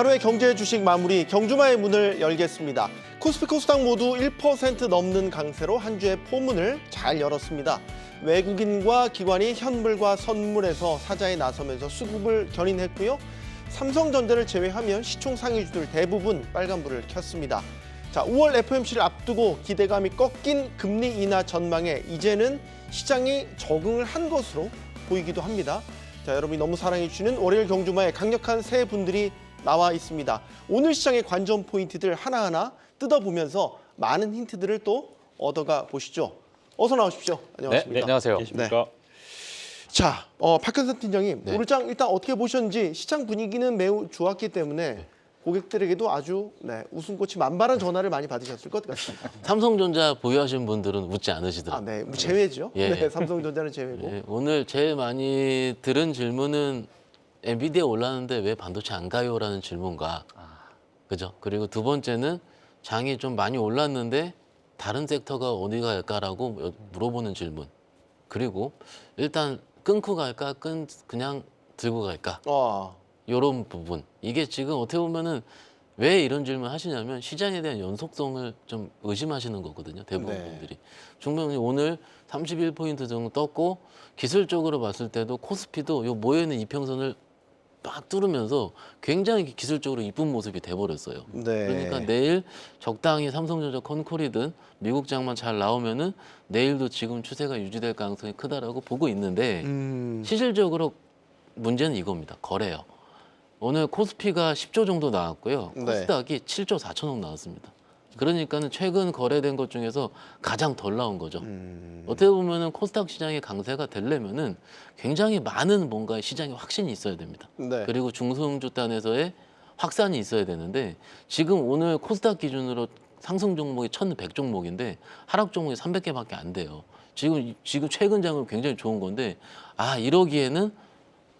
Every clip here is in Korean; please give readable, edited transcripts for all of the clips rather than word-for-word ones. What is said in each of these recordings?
하루의 경제 주식 마무리 경주마의 문을 열겠습니다. 코스피 코스닥 모두 1% 넘는 강세로 한 주의 포문을 잘 열었습니다. 외국인과 기관이 현물과 선물에서 사자에 나서면서 수급을 견인했고요. 삼성전자를 제외하면 시총 상위주들 대부분 빨간불을 켰습니다. 자, 5월 FOMC를 앞두고 기대감이 꺾인 금리 인하 전망에 이제는 시장이 적응을 한 것으로 보이기도 합니다. 자, 여러분이 너무 사랑해 주시는 월요일 경주마에 강력한 세 분들이 나와 있습니다. 오늘 시장의 관전 포인트들 하나하나 뜯어보면서 많은 힌트들을 또 얻어가 보시죠. 어서 나오십시오. 안녕하십니까? 네, 안녕하세요. 네. 자, 박현선 팀장님, 오늘 장 일단 어떻게 보셨는지 시장 분위기는 매우 좋았기 때문에 고객들에게도 아주 웃음꽃이 만발한 전화를 많이 받으셨을 것 같습니다. 삼성전자 보유하신 분들은 웃지 않으시더라고요. 네, 제외죠. 예. 네, 삼성전자는 제외고. 예, 오늘 제일 많이 들은 질문은 엔비디아 올랐는데 왜 반도체 안 가요?라는 질문과 그죠? 그리고 두 번째는 장이 좀 많이 올랐는데 다른 섹터가 어디 갈까라고 물어보는 질문. 그리고 일단 끊고 갈까, 그냥 들고 갈까? 이런 부분. 이게 지금 어떻게 보면은 왜 이런 질문 하시냐면 시장에 대한 연속성을 좀 의심하시는 거거든요. 대부분 분들이. 중간에 오늘 31포인트 정도 떴고 기술적으로 봤을 때도 코스피도 요 모여있는 이평선을 막 뚫으면서 굉장히 기술적으로 이쁜 모습이 돼버렸어요. 네. 그러니까 내일 적당히 삼성전자 컨콜이든 미국 장만 잘 나오면은 내일도 지금 추세가 유지될 가능성이 크다라고 보고 있는데 실질적으로 문제는 이겁니다. 거래요. 오늘 코스피가 10조 정도 나왔고요. 코스닥이 7조 4천억 나왔습니다. 그러니까는 최근 거래된 것 중에서 가장 덜 나온 거죠. 어떻게 보면은 코스닥 시장의 강세가 되려면은 굉장히 많은 뭔가의 시장의 확신이 있어야 됩니다. 네. 그리고 중소형주단에서의 확산이 있어야 되는데 지금 오늘 코스닥 기준으로 상승 종목이 1,100 종목인데 하락 종목이 300개밖에 안 돼요. 지금 최근 장은 굉장히 좋은 건데 이러기에는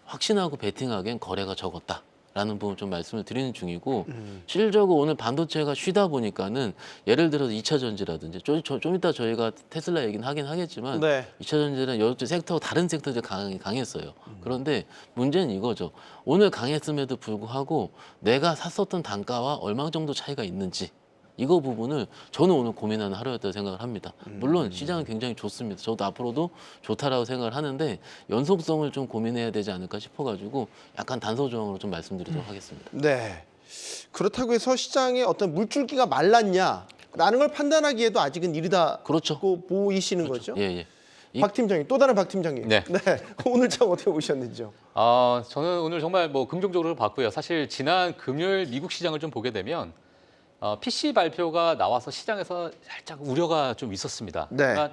확신하고 베팅하기엔 거래가 적었다. 라는 부분 좀 말씀을 드리는 중이고 실질적으로 오늘 반도체가 쉬다 보니까는 예를 들어서 2차 전지라든지 좀 이따 저희가 테슬라 얘기는 하긴 하겠지만 2차 전지는 여러 섹터 다른 섹터들이 강했어요. 그런데 문제는 이거죠. 오늘 강했음에도 불구하고 내가 샀었던 단가와 얼마 정도 차이가 있는지 이거 부분을 저는 오늘 고민하는 하루였다고 생각을 합니다. 물론 시장은 굉장히 좋습니다. 저도 앞으로도 좋다라고 생각을 하는데 연속성을 좀 고민해야 되지 않을까 싶어가지고 약간 단서조항으로 좀 말씀드리도록 하겠습니다. 네. 그렇다고 해서 시장에 어떤 물줄기가 말랐냐라는 걸 판단하기에도 아직은 이르다고 그렇죠. 보이시는 거죠? 예. 박 팀장님, 또 다른 박 팀장님. 네. 오늘 장 어떻게 보셨는지요? 저는 오늘 정말 긍정적으로 봤고요. 사실 지난 금요일 미국 시장을 좀 보게 되면 PC 발표가 나와서 시장에서 살짝 우려가 좀 있었습니다. 그러니까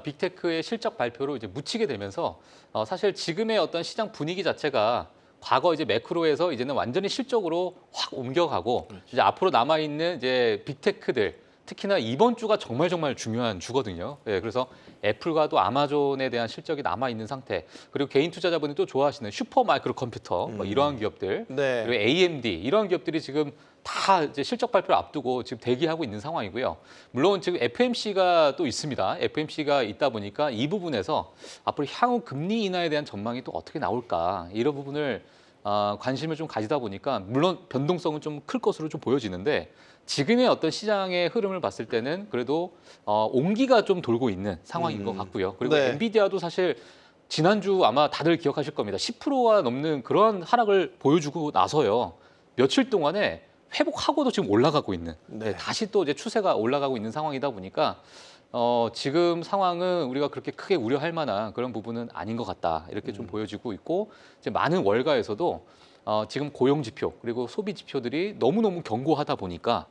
빅테크의 실적 발표로 이제 묻히게 되면서 사실 지금의 어떤 시장 분위기 자체가 과거 이제 매크로에서 이제는 완전히 실적으로 확 옮겨가고 이제 앞으로 남아 있는 이제 빅테크들 특히나 이번 주가 정말 중요한 주거든요. 예, 그래서 애플과도 아마존에 대한 실적이 남아 있는 상태. 그리고 개인 투자자분이 또 좋아하시는 슈퍼 마이크로 컴퓨터 뭐 이러한 기업들, 그리고 AMD 이런 기업들이 지금 다 이제 실적 발표를 앞두고 지금 대기하고 있는 상황이고요. 물론 지금 FMC가 또 있습니다. FMC가 있다 보니까 이 부분에서 앞으로 향후 금리 인하에 대한 전망이 또 어떻게 나올까 이런 부분을 관심을 좀 가지다 보니까 물론 변동성은 좀 클 것으로 좀 보여지는데 지금의 어떤 시장의 흐름을 봤을 때는 그래도 온기가 좀 돌고 있는 상황인 것 같고요. 그리고 엔비디아도 사실 지난주 아마 다들 기억하실 겁니다. 10%가 넘는 그런 하락을 보여주고 나서요. 며칠 동안에 회복하고도 지금 올라가고 있는 다시 또 이제 추세가 올라가고 있는 상황이다 보니까 지금 상황은 우리가 그렇게 크게 우려할 만한 그런 부분은 아닌 것 같다 이렇게 좀 보여지고 있고 이제 많은 월가에서도 지금 고용 지표 그리고 소비 지표들이 너무너무 견고하다 보니까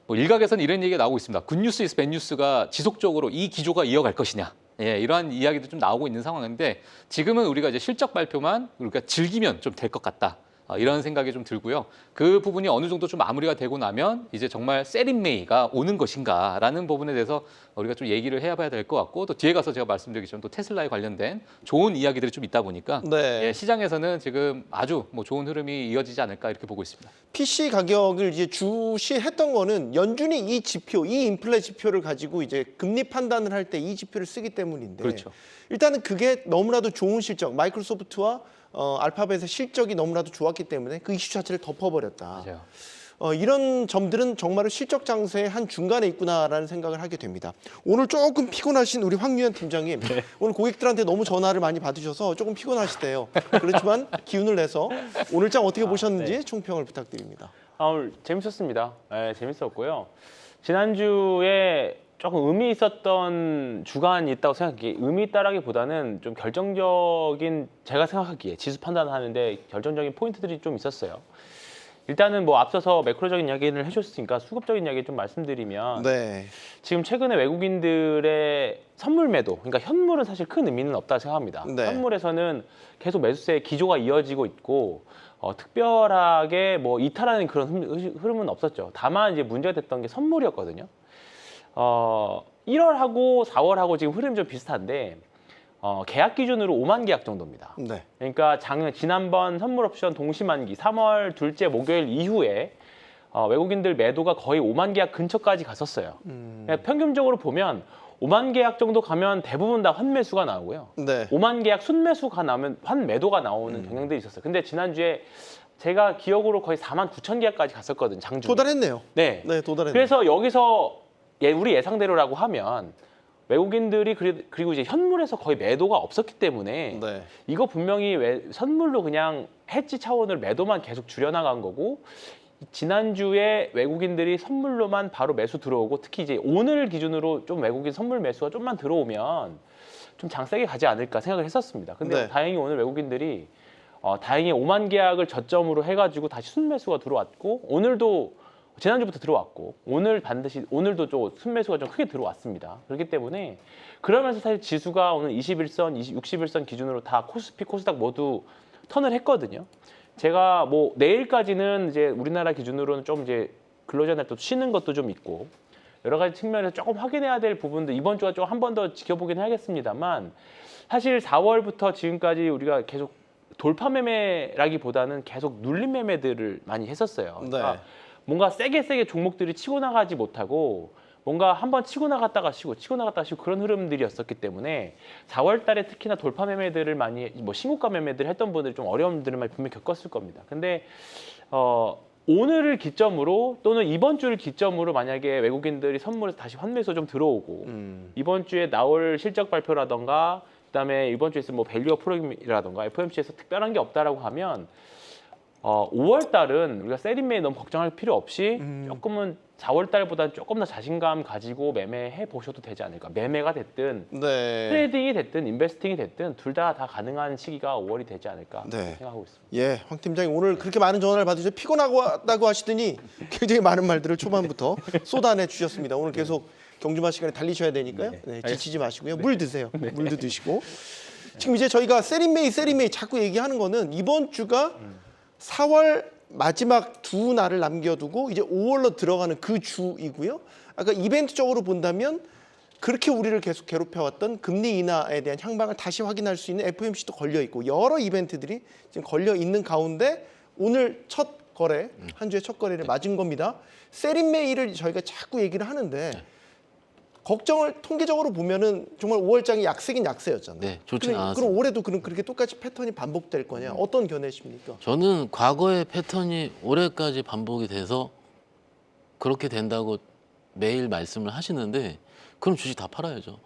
뭐 일각에서는 이런 얘기가 나오고 있습니다. 굿뉴스 이스 밴뉴스가 지속적으로 이 기조가 이어갈 것이냐. 예, 이러한 이야기도 좀 나오고 있는 상황인데 지금은 우리가 이제 실적 발표만 우리가 즐기면 좀 될 것 같다. 이런 생각이 좀 들고요. 그 부분이 어느 정도 좀 마무리가 되고 나면 이제 정말 세린메이가 오는 것인가라는 부분에 대해서 우리가 좀 얘기를 해봐야 될 것 같고 또 뒤에 가서 제가 말씀드리겠지만 또 테슬라에 관련된 좋은 이야기들이 좀 있다 보니까 네. 예, 시장에서는 지금 아주 뭐 좋은 흐름이 이어지지 않을까 이렇게 보고 있습니다. PC 가격을 이제 주시했던 거는 연준이 이 지표, 이 인플레 지표를 가지고 이제 금리 판단을 할 때 이 지표를 쓰기 때문인데 그렇죠. 일단은 그게 너무나도 좋은 실적, 마이크로소프트와 알파벳의 실적이 너무나도 좋았기 때문에 그 이슈 자체를 덮어버렸다. 맞아요. 이런 점들은 정말로 실적 장세의 한 중간에 있구나라는 생각을 하게 됩니다. 오늘 조금 피곤하신 우리 황유현 팀장님, 오늘 고객들한테 너무 전화를 많이 받으셔서 조금 피곤하시대요. 그렇지만 기운을 내서 오늘 장 어떻게 보셨는지 총평을 부탁드립니다. 오늘 재밌었습니다. 네, 재밌었고요. 지난주에 조금 의미 있었던 주간이 있다고 생각해요. 의미 있다라기보다는 좀 결정적인, 제가 생각하기에 지수 판단하는데 결정적인 포인트들이 좀 있었어요. 일단은 뭐 앞서서 매크로적인 이야기를 해주셨으니까 수급적인 이야기 좀 말씀드리면 네. 지금 최근에 외국인들의 선물 매도, 그러니까 현물은 사실 큰 의미는 없다고 생각합니다. 네. 현물에서는 계속 매수세의 기조가 이어지고 있고 특별하게 뭐 이탈하는 그런 흐름은 없었죠. 다만 이제 문제가 됐던 게 선물이었거든요. 1월하고 4월하고 지금 흐름이 좀 비슷한데 계약 기준으로 5만 계약 정도입니다. 네. 그러니까 지난번 선물 옵션 동시만기 3월 둘째 목요일 이후에 외국인들 매도가 거의 5만 계약 근처까지 갔었어요. 그러니까 평균적으로 보면 5만 계약 정도 가면 대부분 다 환매수가 나오고요. 네. 5만 계약 순매수가 나오면 환매도가 나오는 경향들이 있었어요. 근데 지난주에 제가 기억으로 거의 4만 9천 계약까지 갔었거든요. 장중에. 도달했네요. 네. 네, 도달했네요. 그래서 여기서 우리 예상대로라고 하면 외국인들이 그리고 이제 현물에서 거의 매도가 없었기 때문에 네. 이거 분명히 선물로 그냥 해지 차원을 매도만 계속 줄여나간 거고 지난주에 외국인들이 선물로만 바로 매수 들어오고 특히 이제 오늘 기준으로 좀 외국인 선물 매수가 좀만 들어오면 좀 장세게 가지 않을까 생각을 했었습니다. 근데 네. 다행히 오늘 외국인들이 다행히 5만 계약을 저점으로 해가지고 다시 순매수가 들어왔고 오늘도 지난주부터 들어왔고 오늘도 좀 순매수가 좀 크게 들어왔습니다. 그렇기 때문에 그러면서 사실 지수가 오늘 21선, 61선 기준으로 다 코스피, 코스닥 모두 턴을 했거든요. 제가 뭐 내일까지는 이제 우리나라 기준으로는 좀 이제 근로자 날도 쉬는 것도 좀 있고 여러 가지 측면에서 조금 확인해야 될 부분도 이번 주가 좀 한 번 더 지켜보긴 하겠습니다만 사실 4월부터 지금까지 우리가 계속 돌파 매매라기보다는 계속 눌림 매매들을 많이 했었어요. 네. 그러니까 뭔가 세게 종목들이 치고 나가지 못하고 뭔가 한번 치고 나갔다가 쉬고 그런 흐름들이었었기 때문에 4월 달에 특히나 돌파 매매들을 많이 뭐 신고가 매매들을 했던 분들이 좀 어려움들을 많이 분명히 겪었을 겁니다. 근데 오늘을 기점으로 또는 이번 주를 기점으로 만약에 외국인들이 선물에서 다시 환매수 좀 들어오고 이번 주에 나올 실적 발표라던가 그다음에 이번 주에 있을 뭐 밸류어 프로그램이라던가 FOMC에서 특별한 게 없다라고 하면 5월 달은 우리가 세린매에 너무 걱정할 필요 없이 조금은 4월 달보다 조금 더 자신감 가지고 매매해 보셔도 되지 않을까. 매매가 됐든 네. 트레이딩이 됐든 인베스팅이 됐든 둘 다 가능한 시기가 5월이 되지 않을까 네. 생각하고 있습니다. 예, 황 팀장님 오늘 그렇게 많은 전화를 받으셔서 피곤하다고 하시더니 굉장히 많은 말들을 초반부터 쏟아내 주셨습니다. 오늘 계속 경주마 시간에 달리셔야 되니까요. 네, 지치지 마시고요. 물 드세요. 물도 드시고. 지금 이제 저희가 세린메이 자꾸 얘기하는 거는 이번 주가 4월 마지막 두 날을 남겨두고 이제 5월로 들어가는 그 주이고요. 아까 이벤트적으로 본다면 그렇게 우리를 계속 괴롭혀왔던 금리 인하에 대한 향방을 다시 확인할 수 있는 FOMC도 걸려 있고 여러 이벤트들이 지금 걸려 있는 가운데 오늘 첫 거래, 한 주의 첫 거래를 맞은 겁니다. 세린메이를 저희가 자꾸 얘기를 하는데 걱정을 통계적으로 보면은 정말 5월장이 약세긴 약세였잖아요. 네, 좋지는 그럼 않았습니다. 올해도 그렇게 똑같이 패턴이 반복될 거냐? 어떤 견해십니까? 저는 과거의 패턴이 올해까지 반복이 돼서 그렇게 된다고 매일 말씀을 하시는데 그럼 주식 다 팔아야죠.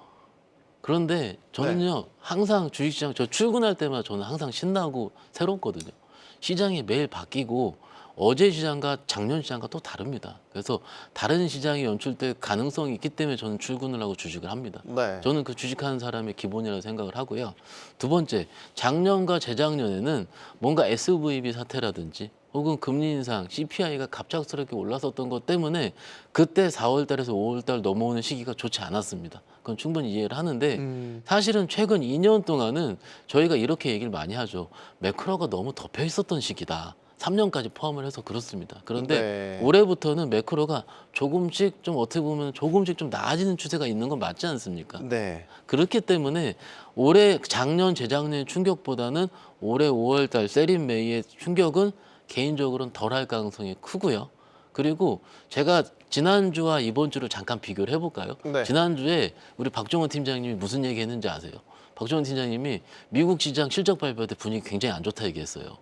그런데 저는요 항상 주식시장 저 출근할 때마다 저는 항상 신나고 새롭거든요. 시장이 매일 바뀌고 어제 시장과 작년 시장과 또 다릅니다. 그래서 다른 시장이 연출될 가능성이 있기 때문에 저는 출근을 하고 주식을 합니다. 네. 저는 그 주식하는 사람의 기본이라고 생각을 하고요. 두 번째, 작년과 재작년에는 뭔가 SVB 사태라든지 혹은 금리 인상, CPI가 갑작스럽게 올랐었던 것 때문에 그때 4월 달에서 5월 달 넘어오는 시기가 좋지 않았습니다. 그건 충분히 이해를 하는데 사실은 최근 2년 동안은 저희가 이렇게 얘기를 많이 하죠. 매크로가 너무 덮여 있었던 시기다. 3년까지 포함을 해서 그렇습니다. 그런데 네. 올해부터는 매크로가 조금씩 좀 어떻게 보면 조금씩 좀 나아지는 추세가 있는 건 맞지 않습니까? 네. 그렇기 때문에 올해 작년 재작년의 충격보다는 올해 5월달 세린 메이의 충격은 개인적으로는 덜할 가능성이 크고요. 그리고 제가 지난주와 이번 주를 잠깐 비교를 해볼까요? 네. 지난주에 우리 박종원 팀장님이 무슨 얘기했는지 아세요? 박종원 팀장님이 미국 시장 실적 발표 때 분위기 굉장히 안 좋다 얘기했어요.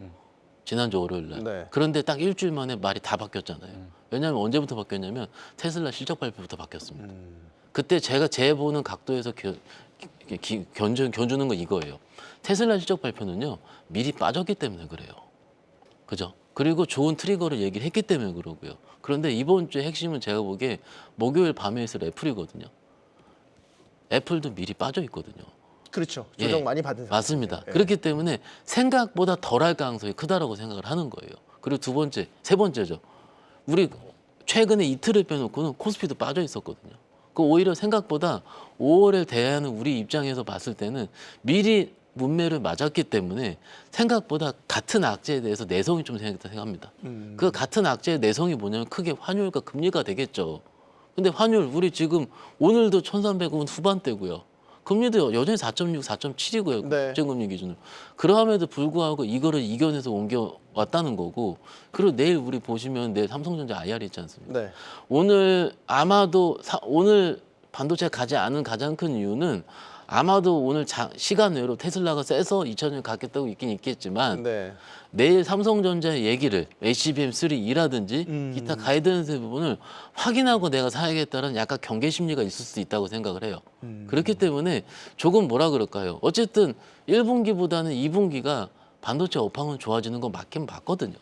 지난주 월요일 날. 네. 그런데 딱 일주일 만에 말이 다 바뀌었잖아요. 왜냐하면 언제부터 바뀌었냐면 테슬라 실적 발표부터 바뀌었습니다. 그때 제가 제 보는 각도에서 견주는 건 이거예요. 테슬라 실적 발표는요, 미리 빠졌기 때문에 그래요. 그죠? 그리고 좋은 트리거를 얘기를 했기 때문에 그러고요. 그런데 이번 주의 핵심은 제가 보기에 목요일 밤에 있을 애플이거든요. 애플도 미리 빠져 있거든요. 그렇죠. 조정 예, 많이 받은 상태. 맞습니다. 예. 그렇기 때문에 생각보다 덜할 가능성이 크다라고 생각을 하는 거예요. 그리고 두 번째, 세 번째죠. 우리 최근에 이틀을 빼놓고는 코스피도 빠져 있었거든요. 그 오히려 생각보다 5월에 대하는 우리 입장에서 봤을 때는 미리 문매를 맞았기 때문에 생각보다 같은 악재에 대해서 내성이 좀 생각합니다. 그 같은 악재의 내성이 뭐냐면 크게 환율과 금리가 되겠죠. 근데 환율 우리 지금 오늘도 1,300원 후반대고요. 금리도 여전히 4.6, 4.7이고요. 네. 국제금리 기준으로. 그럼에도 불구하고 이거를 이겨내서 옮겨왔다는 거고. 그리고 내일 우리 보시면 내일 삼성전자 IR 있지 않습니까? 네. 오늘 아마도 오늘 반도체가 가지 않은 가장 큰 이유는 아마도 오늘 시간 외로 테슬라가 세서 2,000원 갖겠다고 있긴 있겠지만 네. 내일 삼성전자의 얘기를 HBM3E라든지 기타 가이던스 부분을 확인하고 내가 사야겠다는 약간 경계 심리가 있을 수 있다고 생각을 해요. 그렇기 때문에 조금 뭐라 그럴까요? 어쨌든 1분기보다는 2분기가 반도체 업황은 좋아지는 건 맞긴 맞거든요.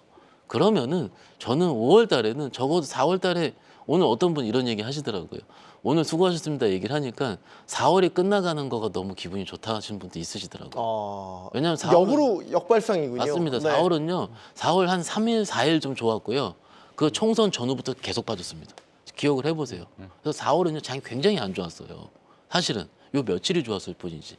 그러면은 저는 5월 달에는 적어도 4월 달에 오늘 어떤 분 이런 얘기 하시더라고요. 오늘 수고하셨습니다 얘기를 하니까 4월이 끝나가는 거가 너무 기분이 좋다 하시는 분도 있으시더라고요. 왜냐하면 4월은 역으로 역발상이군요. 맞습니다. 네. 4월은요. 4월 한 3일, 4일 좀 좋았고요. 그 총선 전후부터 계속 빠졌습니다. 기억을 해보세요. 그래서 4월은요. 장이 굉장히 안 좋았어요. 사실은 요 며칠이 좋았을 뿐이지.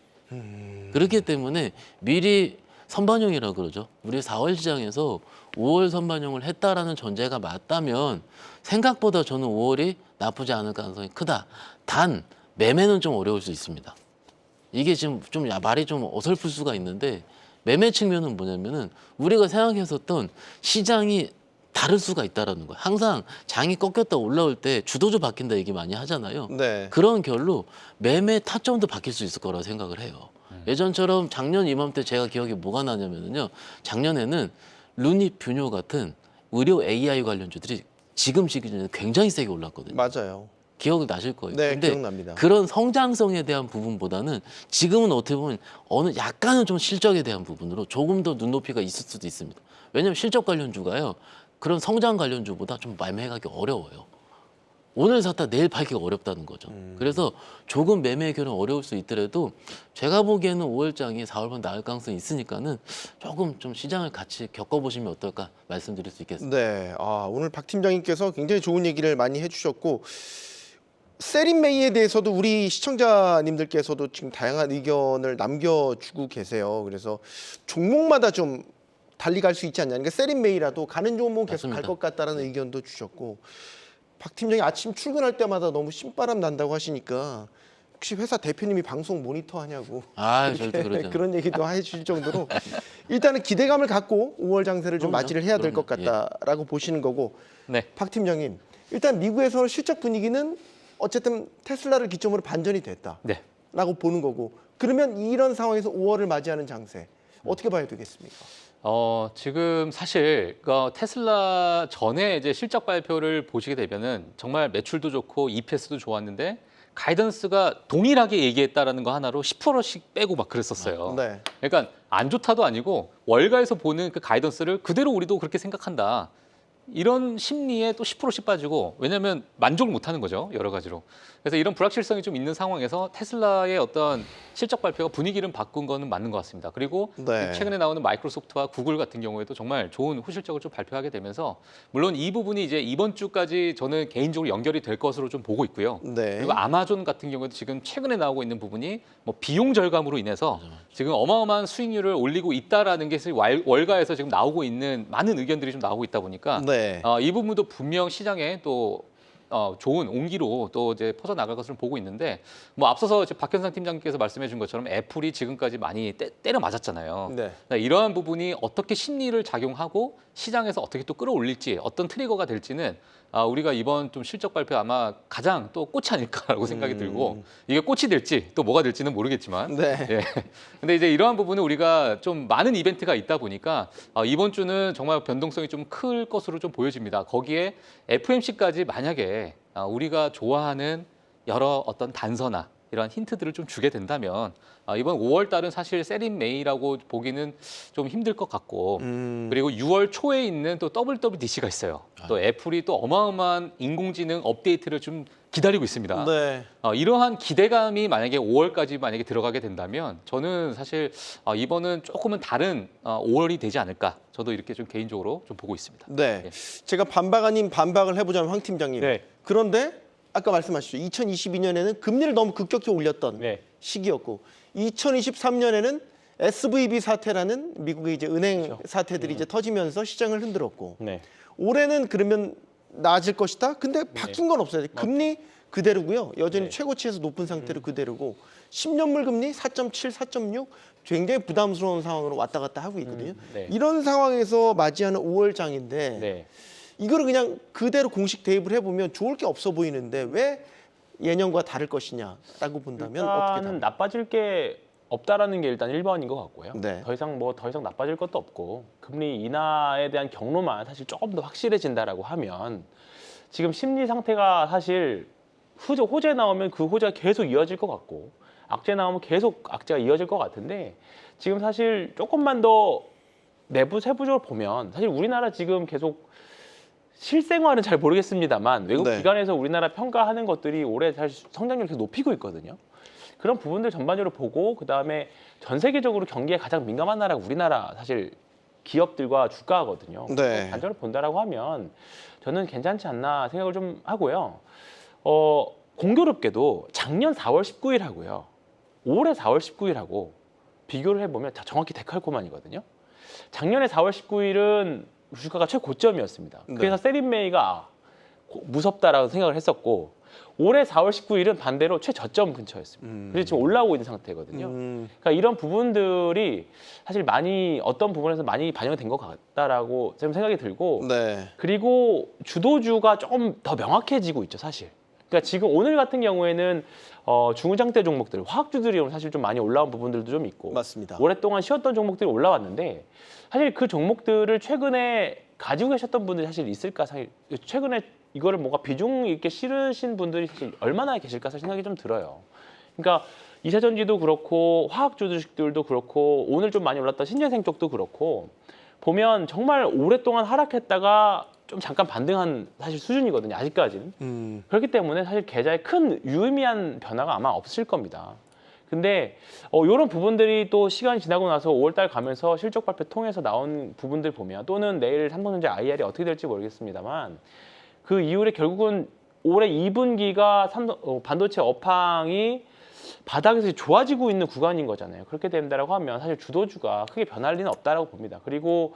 그렇기 때문에 미리 선반영이라고 그러죠. 우리 4월 시장에서 5월 선반영을 했다라는 전제가 맞다면 생각보다 저는 5월이 나쁘지 않을 가능성이 크다. 단 매매는 좀 어려울 수 있습니다. 이게 지금 좀 말이 좀 어설플 수가 있는데 매매 측면은 뭐냐면은 우리가 생각했었던 시장이 다를 수가 있다라는 거예요. 항상 장이 꺾였다 올라올 때 주도주 바뀐다 얘기 많이 하잖아요. 네. 그런 결로 매매 타점도 바뀔 수 있을 거라고 생각을 해요. 예전처럼 작년 이맘때 제가 기억이 뭐가 나냐면요. 작년에는 루니 뷰뇨 같은 의료 AI 관련주들이 지금 시기에는 굉장히 세게 올랐거든요. 맞아요. 기억이 나실 거예요. 네, 근데 기억납니다. 그런 성장성에 대한 부분보다는 지금은 어떻게 보면 어느 약간은 좀 실적에 대한 부분으로 조금 더 눈높이가 있을 수도 있습니다. 왜냐하면 실적 관련주가요. 그런 성장 관련주보다 좀 매매하기 어려워요. 오늘 샀다 내일 팔기가 어렵다는 거죠. 그래서 조금 매매 결은 어려울 수 있더라도 제가 보기에는 5월장이 4월만 나을 가능성이 있으니까는 조금 좀 시장을 같이 겪어보시면 어떨까 말씀드릴 수 있겠습니다. 네. 오늘 박 팀장님께서 굉장히 좋은 얘기를 많이 해주셨고 세린 메이에 대해서도 우리 시청자님들께서도 지금 다양한 의견을 남겨주고 계세요. 그래서 종목마다 좀 달리 갈 수 있지 않냐. 그러니까 세린 메이라도 가는 종목 계속 갈 맞습니다. 것 같다라는 의견도 주셨고 박 팀장이 아침 출근할 때마다 너무 신바람 난다고 하시니까 혹시 회사 대표님이 방송 모니터 하냐고 절대 그러지 그런 얘기도 해주실 정도로 일단은 기대감을 갖고 5월 장세를 좀 그럼요. 맞이를 해야 될 것 그럼요. 같다라고 보시는 거고 네. 박 팀장님 일단 미국에서 실적 분위기는 어쨌든 테슬라를 기점으로 반전이 됐다라고 네. 보는 거고 그러면 이런 상황에서 5월을 맞이하는 장세 어떻게 봐야 되겠습니까? 지금 사실 테슬라 전에 이제 실적 발표를 보시게 되면은 정말 매출도 좋고 EPS도 좋았는데 가이던스가 동일하게 얘기했다라는 거 하나로 10%씩 빼고 막 그랬었어요. 네. 그러니까 안 좋다도 아니고 월가에서 보는 그 가이던스를 그대로 우리도 그렇게 생각한다. 이런 심리에 또 10%씩 빠지고 왜냐하면 만족을 못하는 거죠. 여러 가지로. 그래서 이런 불확실성이 좀 있는 상황에서 테슬라의 어떤 실적 발표가 분위기를 바꾼 거는 맞는 것 같습니다. 그리고 네. 최근에 나오는 마이크로소프트와 구글 같은 경우에도 정말 좋은 후실적을 좀 발표하게 되면서 물론 이 부분이 이제 이번 주까지 저는 개인적으로 연결이 될 것으로 좀 보고 있고요. 네. 그리고 아마존 같은 경우에도 지금 최근에 나오고 있는 부분이 뭐 비용 절감으로 인해서 지금 어마어마한 수익률을 올리고 있다라는 게 월가에서 지금 나오고 있는 많은 의견들이 좀 나오고 있다 보니까 네. 이 부분도 분명 시장에 또 좋은 온기로 또 이제 퍼져 나갈 것을 보고 있는데 뭐 앞서서 이제 박현상 팀장님께서 말씀해준 것처럼 애플이 지금까지 많이 때려 맞았잖아요. 네. 이러한 부분이 어떻게 심리를 작용하고 시장에서 어떻게 또 끌어올릴지 어떤 트리거가 될지는 우리가 이번 좀 실적 발표 아마 가장 또 꽃이 아닐까라고 생각이 들고 이게 꽃이 될지 또 뭐가 될지는 모르겠지만 네. 예. 근데 이제 이러한 부분은 우리가 좀 많은 이벤트가 있다 보니까 이번 주는 정말 변동성이 좀 클 것으로 좀 보여집니다. 거기에 FMC까지 만약에 우리가 좋아하는 여러 어떤 단서나 이런 힌트들을 좀 주게 된다면 이번 5월 달은 사실 세린 메이라고 보기는 좀 힘들 것 같고 그리고 6월 초에 있는 또 WWDC가 있어요. 또 애플이 또 어마어마한 인공지능 업데이트를 좀 기다리고 있습니다. 네. 이러한 기대감이 만약에 5월까지 만약에 들어가게 된다면 저는 사실 이번은 조금은 다른 5월이 되지 않을까. 저도 이렇게 좀 개인적으로 좀 보고 있습니다. 네. 예. 제가 반박 아닌 반박을 해보자면 황 팀장님. 네. 그런데 아까 말씀하셨죠. 2022년에는 금리를 너무 급격히 올렸던 네. 시기였고 2023년에는 SVB 사태라는 미국의 이제 은행 그렇죠. 사태들이 이제 터지면서 시장을 흔들었고 네. 올해는 그러면 나아질 것이다. 근데 바뀐 건 없어요. 금리 그대로고요. 여전히 네. 최고치에서 높은 상태로 그대로고 10년물 금리 4.7, 4.6 굉장히 부담스러운 상황으로 왔다 갔다 하고 있거든요. 네. 이런 상황에서 맞이하는 5월장인데 네. 이거를 그냥 그대로 공식 대입을 해보면 좋을 게 없어 보이는데 왜 예년과 다를 것이냐라고 본다면 어떻게 일단은 답? 나빠질 게 없다라는 게 일단 1번인 것 같고요. 네. 더 이상 나빠질 것도 없고 금리 인하에 대한 경로만 사실 조금 더 확실해진다라고 하면 지금 심리 상태가 사실 호재 나오면 그 호재가 계속 이어질 것 같고 악재 나오면 계속 악재가 이어질 것 같은데 지금 사실 조금만 더 내부 세부적으로 보면 사실 우리나라 지금 계속 실생활은 잘 모르겠습니다만 외국 네. 기관에서 우리나라 평가하는 것들이 올해 사실 성장률을 계속 높이고 있거든요. 그런 부분들 전반적으로 보고 그다음에 전 세계적으로 경기에 가장 민감한 나라가 우리나라 사실 기업들과 주가거든요. 네. 단적으로 본다라고 하면 저는 괜찮지 않나 생각을 좀 하고요. 공교롭게도 작년 4월 19일하고요. 올해 4월 19일하고 비교를 해보면 정확히 데칼코만이거든요. 작년에 4월 19일은 주가가 최고점이었습니다. 네. 그래서 세린 메이가 무섭다라고 생각을 했었고 올해 4월 19일은 반대로 최저점 근처였습니다. 그래서 지금 올라오고 있는 상태거든요. 그러니까 이런 부분들이 사실 많이 어떤 부분에서 많이 반영이 된 것 같다라고 좀 생각이 들고 네. 그리고 주도주가 조금 더 명확해지고 있죠, 사실. 그러니까 지금 오늘 같은 경우에는 중장대 종목들, 화학주들이 오늘 사실 좀 많이 올라온 부분들도 좀 있고 맞습니다. 오랫동안 쉬었던 종목들이 올라왔는데 사실 그 종목들을 최근에 가지고 계셨던 분들이 사실 있을까? 사실 최근에 이거를 뭔가 비중 있게 실으신 분들이 사실 얼마나 계실까 생각이 좀 들어요. 그러니까 이사전지도 그렇고 화학주 주식들도 그렇고 오늘 좀 많이 올랐던 신재생 쪽도 그렇고 보면 정말 오랫동안 하락했다가 좀 잠깐 반등한 사실 수준이거든요. 아직까지는. 그렇기 때문에 사실 계좌에 큰 유의미한 변화가 아마 없을 겁니다. 근데 이런 부분들이 또 시간이 지나고 나서 5월달 가면서 실적 발표 통해서 나온 부분들 보면 또는 내일 삼성전자 IR이 어떻게 될지 모르겠습니다만 그 이후에 결국은 올해 2분기가 반도체 업황이 바닥에서 좋아지고 있는 구간인 거잖아요. 그렇게 된다라고 하면 사실 주도주가 크게 변할 리는 없다라고 봅니다. 그리고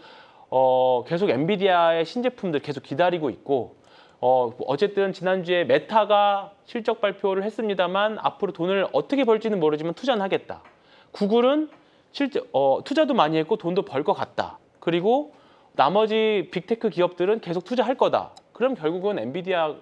계속 엔비디아의 신제품들 계속 기다리고 있고 어쨌든 지난주에 메타가 실적 발표를 했습니다만 앞으로 돈을 어떻게 벌지는 모르지만 투자는 하겠다. 구글은 투자도 많이 했고 돈도 벌 것 같다. 그리고 나머지 빅테크 기업들은 계속 투자할 거다. 그럼 결국은 엔비디아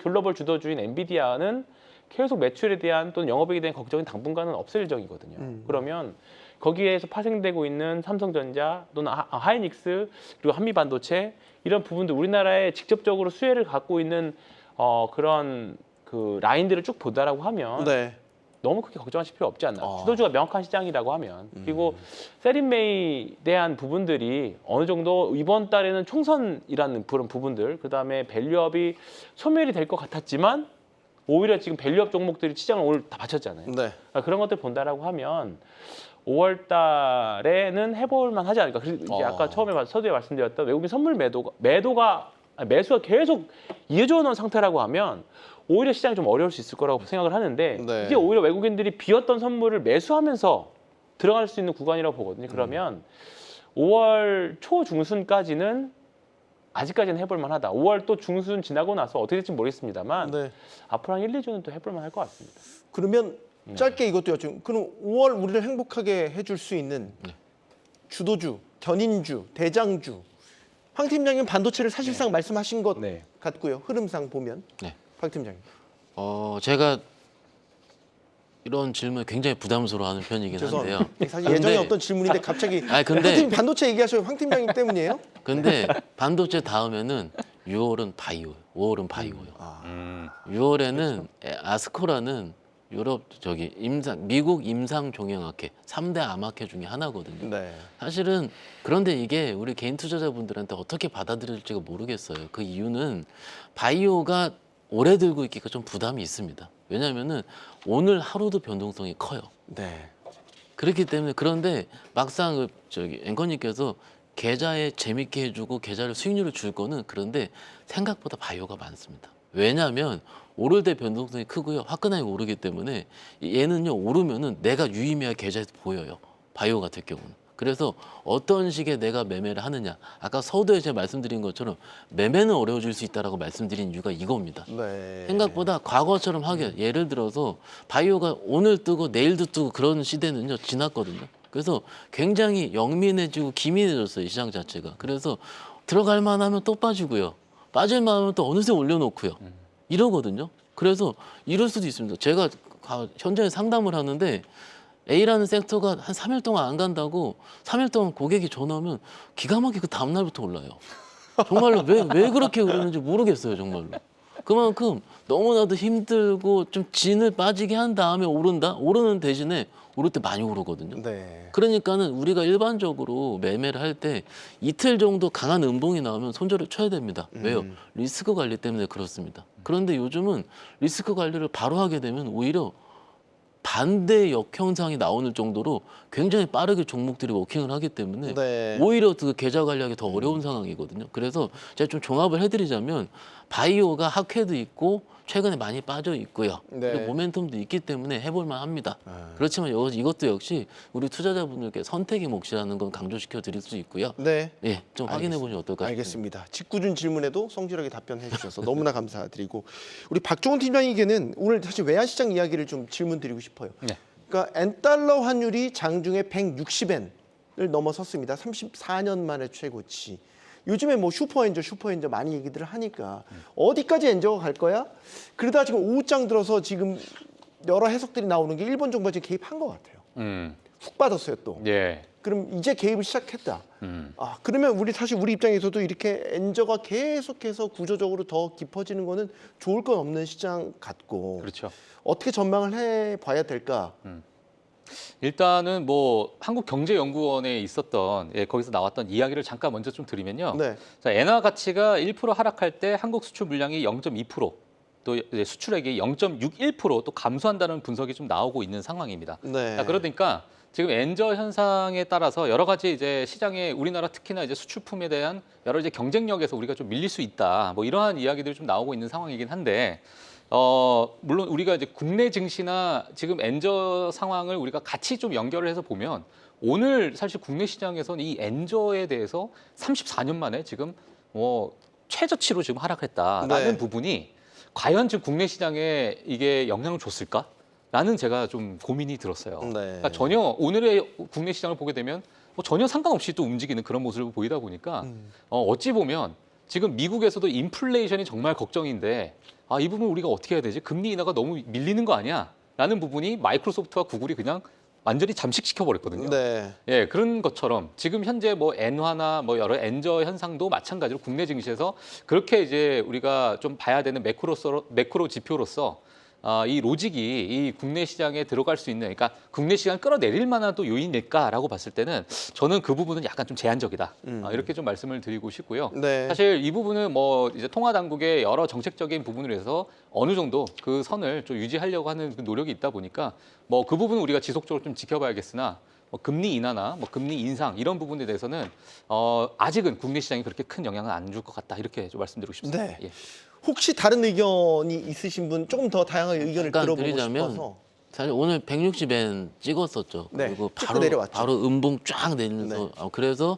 글로벌 주도주인 엔비디아는 계속 매출에 대한 또는 영업이익에 대한 걱정이 당분간은 없을 예정이거든요. 그러면 거기에서 파생되고 있는 삼성전자 또는 하이닉스 그리고 한미반도체 이런 부분들 우리나라에 직접적으로 수혜를 갖고 있는 그런 그 라인들을 쭉 보다라고 하면 네. 너무 크게 걱정하실 필요 없지 않나. 주도주가 명확한 시장이라고 하면. 그리고 세린메이에 대한 부분들이 어느 정도 이번 달에는 총선이라는 그런 부분들, 그다음에 밸류업이 소멸이 될 것 같았지만 오히려 지금 밸류업 종목들이 시장을 오늘 다 받쳤잖아요. 네. 그러니까 그런 것들 본다라고 하면 5월 달에는 해볼 만하지 않을까. 그리고 이제 아까 처음에 서두에 말씀드렸던 외국인 선물 매수가 계속 이어져 놓은 상태라고 하면 오히려 시장이 좀 어려울 수 있을 거라고 생각을 하는데 네. 이게 오히려 외국인들이 비었던 선물을 매수하면서 들어갈 수 있는 구간이라고 보거든요. 그러면 5월 초 중순까지는 아직까지는 해볼 만하다. 5월 또 중순 지나고 나서 어떻게 될지 모르겠습니다만 네. 앞으로 한 1, 2주는 또 해볼 만할 것 같습니다. 그러면 짧게 이것도 여쭤. 그럼 5월 우리를 행복하게 해줄 수 있는 주도주, 견인주, 대장주. 황 팀장님 반도체를 사실상 말씀하신 것 네. 같고요. 흐름상 보면. 네. 황 팀장님. 제가 이런 질문 굉장히 부담스러워하는 편이긴 한데요. 죄송합니다. 사실 예정에 없던 질문인데 갑자기 아니, 근데- 황 팀 반도체 얘기하셔요. 황 팀장님 때문이에요? 근데 반도체 다음에는 6월은 바이오예요. 5월은 바이오예요. 6월에는 아스코라는 유럽 미국 임상 종양학회 3대 암학회 중에 하나거든요. 네. 사실은 그런데 이게 우리 개인 투자자분들한테 어떻게 받아들일지가 모르겠어요. 그 이유는 바이오가 오래 들고 있기가 좀 부담이 있습니다. 왜냐하면은 오늘 하루도 변동성이 커요. 네. 그렇기 때문에 그런데 막상 앵커님께서 계좌에 재밌게 해주고 계좌를 수익률을 줄 거는 그런데 생각보다 바이오가 많습니다. 왜냐하면 오를 때 변동성이 크고요. 화끈하게 오르기 때문에 얘는요 오르면은 내가 유의미하게 계좌에서 보여요. 바이오 같은 경우는. 그래서 어떤 식의 내가 매매를 하느냐. 아까 서두에 제가 말씀드린 것처럼 매매는 어려워질 수 있다라고 말씀드린 이유가 이겁니다. 네. 생각보다 과거처럼 하게 예를 들어서 바이오가 오늘 뜨고 내일도 뜨고 그런 시대는요 지났거든요. 그래서 굉장히 영민해지고 기민해졌어요 시장 자체가. 그래서 들어갈 만하면 또 빠지고요. 빠질 만하면 또 어느새 올려놓고요. 이러거든요. 그래서 이럴 수도 있습니다. 제가 현장에 상담을 하는데 A라는 섹터가 한 3일 동안 안 간다고 3일 동안 고객이 전화하면 기가 막히게 그 다음 날부터 올라요. 정말로 왜 그렇게 그러는지 모르겠어요, 정말로. 그만큼 너무나도 힘들고 좀 진을 빠지게 한 다음에 오른다? 오르는 대신에 오를 때 많이 오르거든요. 네. 그러니까는 우리가 일반적으로 매매를 할 때 이틀 정도 강한 음봉이 나오면 손절을 쳐야 됩니다. 왜요? 리스크 관리 때문에 그렇습니다. 그런데 요즘은 리스크 관리를 바로 하게 되면 오히려 반대 역형상이 나오는 정도로 굉장히 빠르게 종목들이 워킹을 하기 때문에 네. 오히려 그 계좌 관리하기 더 어려운 상황이거든요. 그래서 제가 좀 종합을 해드리자면 바이오가 학회도 있고 최근에 많이 빠져 있고요. 네. 그리고 모멘텀도 있기 때문에 해볼만 합니다. 그렇지만 이것도 역시 우리 투자자분들께 선택의 몫이라는 건 강조시켜 드릴 수 있고요. 네. 예, 좀 확인해 보시면 어떨까 싶습니다. 알겠습니다. 직구준 질문에도 성실하게 답변해 주셔서 너무나 감사드리고 우리 박종훈 팀장에게는 오늘 사실 외환시장 이야기를 좀 질문 드리고 싶어요. 네. 그러니까 엔달러 환율이 장중에 160엔을 넘어섰습니다. 34년 만에 최고치. 요즘에 뭐 슈퍼엔저 많이 얘기들을 하니까 어디까지 엔저가 갈 거야? 그러다 지금 오후장 들어서 지금 여러 해석들이 나오는 게 일본 정부가 지금 개입한 것 같아요. 훅 빠졌어요 또. 예. 그럼 이제 개입을 시작했다. 그러면 우리 입장에서도 이렇게 엔저가 계속해서 구조적으로 더 깊어지는 거는 좋을 건 없는 시장 같고 그렇죠. 어떻게 전망을 해봐야 될까? 일단은 뭐 한국경제연구원에 있었던 거기서 나왔던 이야기를 잠깐 먼저 좀 드리면요. 네. 자, 엔화 가치가 1% 하락할 때 한국 수출 물량이 0.2%, 또 이제 수출액이 0.61% 또 감소한다는 분석이 좀 나오고 있는 상황입니다. 네. 자, 그러니까 지금 엔저 현상에 따라서 여러 가지 이제 시장에 우리나라 특히나 이제 수출품에 대한 여러 이제 경쟁력에서 우리가 좀 밀릴 수 있다. 뭐 이러한 이야기들이 좀 나오고 있는 상황이긴 한데. 물론 우리가 이제 국내 증시나 지금 엔저 상황을 우리가 같이 좀 연결을 해서 보면 오늘 사실 국내 시장에서는 이 엔저에 대해서 34년 만에 지금 최저치로 지금 하락했다라는 네. 부분이 과연 지금 국내 시장에 이게 영향을 줬을까라는 제가 좀 고민이 들었어요. 네. 그러니까 전혀 오늘의 국내 시장을 보게 되면 전혀 상관없이 또 움직이는 그런 모습을 보이다 보니까 어찌 보면 지금 미국에서도 인플레이션이 정말 걱정인데 이 부분 우리가 어떻게 해야 되지? 금리 인하가 너무 밀리는 거 아니야? 라는 부분이 마이크로소프트와 구글이 그냥 완전히 잠식시켜 버렸거든요. 네. 예, 그런 것처럼 지금 현재 뭐 엔화나 뭐 여러 엔저 현상도 마찬가지로 국내 증시에서 그렇게 이제 우리가 좀 봐야 되는 매크로 지표로서 이 로직이 이 국내 시장에 들어갈 수 있는, 그러니까 국내 시장 끌어내릴 만한 또 요인일까라고 봤을 때는 저는 그 부분은 약간 좀 제한적이다. 이렇게 좀 말씀을 드리고 싶고요. 네. 사실 이 부분은 뭐 이제 통화 당국의 여러 정책적인 부분을 해서 어느 정도 그 선을 좀 유지하려고 하는 그 노력이 있다 보니까 뭐 그 부분은 우리가 지속적으로 좀 지켜봐야겠으나 뭐 금리 인하나 뭐 금리 인상 이런 부분에 대해서는 아직은 국내 시장이 그렇게 큰 영향은 안 줄 것 같다 이렇게 좀 말씀드리고 싶습니다. 네. 예. 혹시 다른 의견이 있으신 분 조금 더 다양하게 의견을 잠깐 들어보고 드리자면 싶어서. 사실 오늘 160엔 찍었었죠. 네, 그리고 찍고 내려왔죠. 바로 음봉 쫙 내리면서 네. 그래서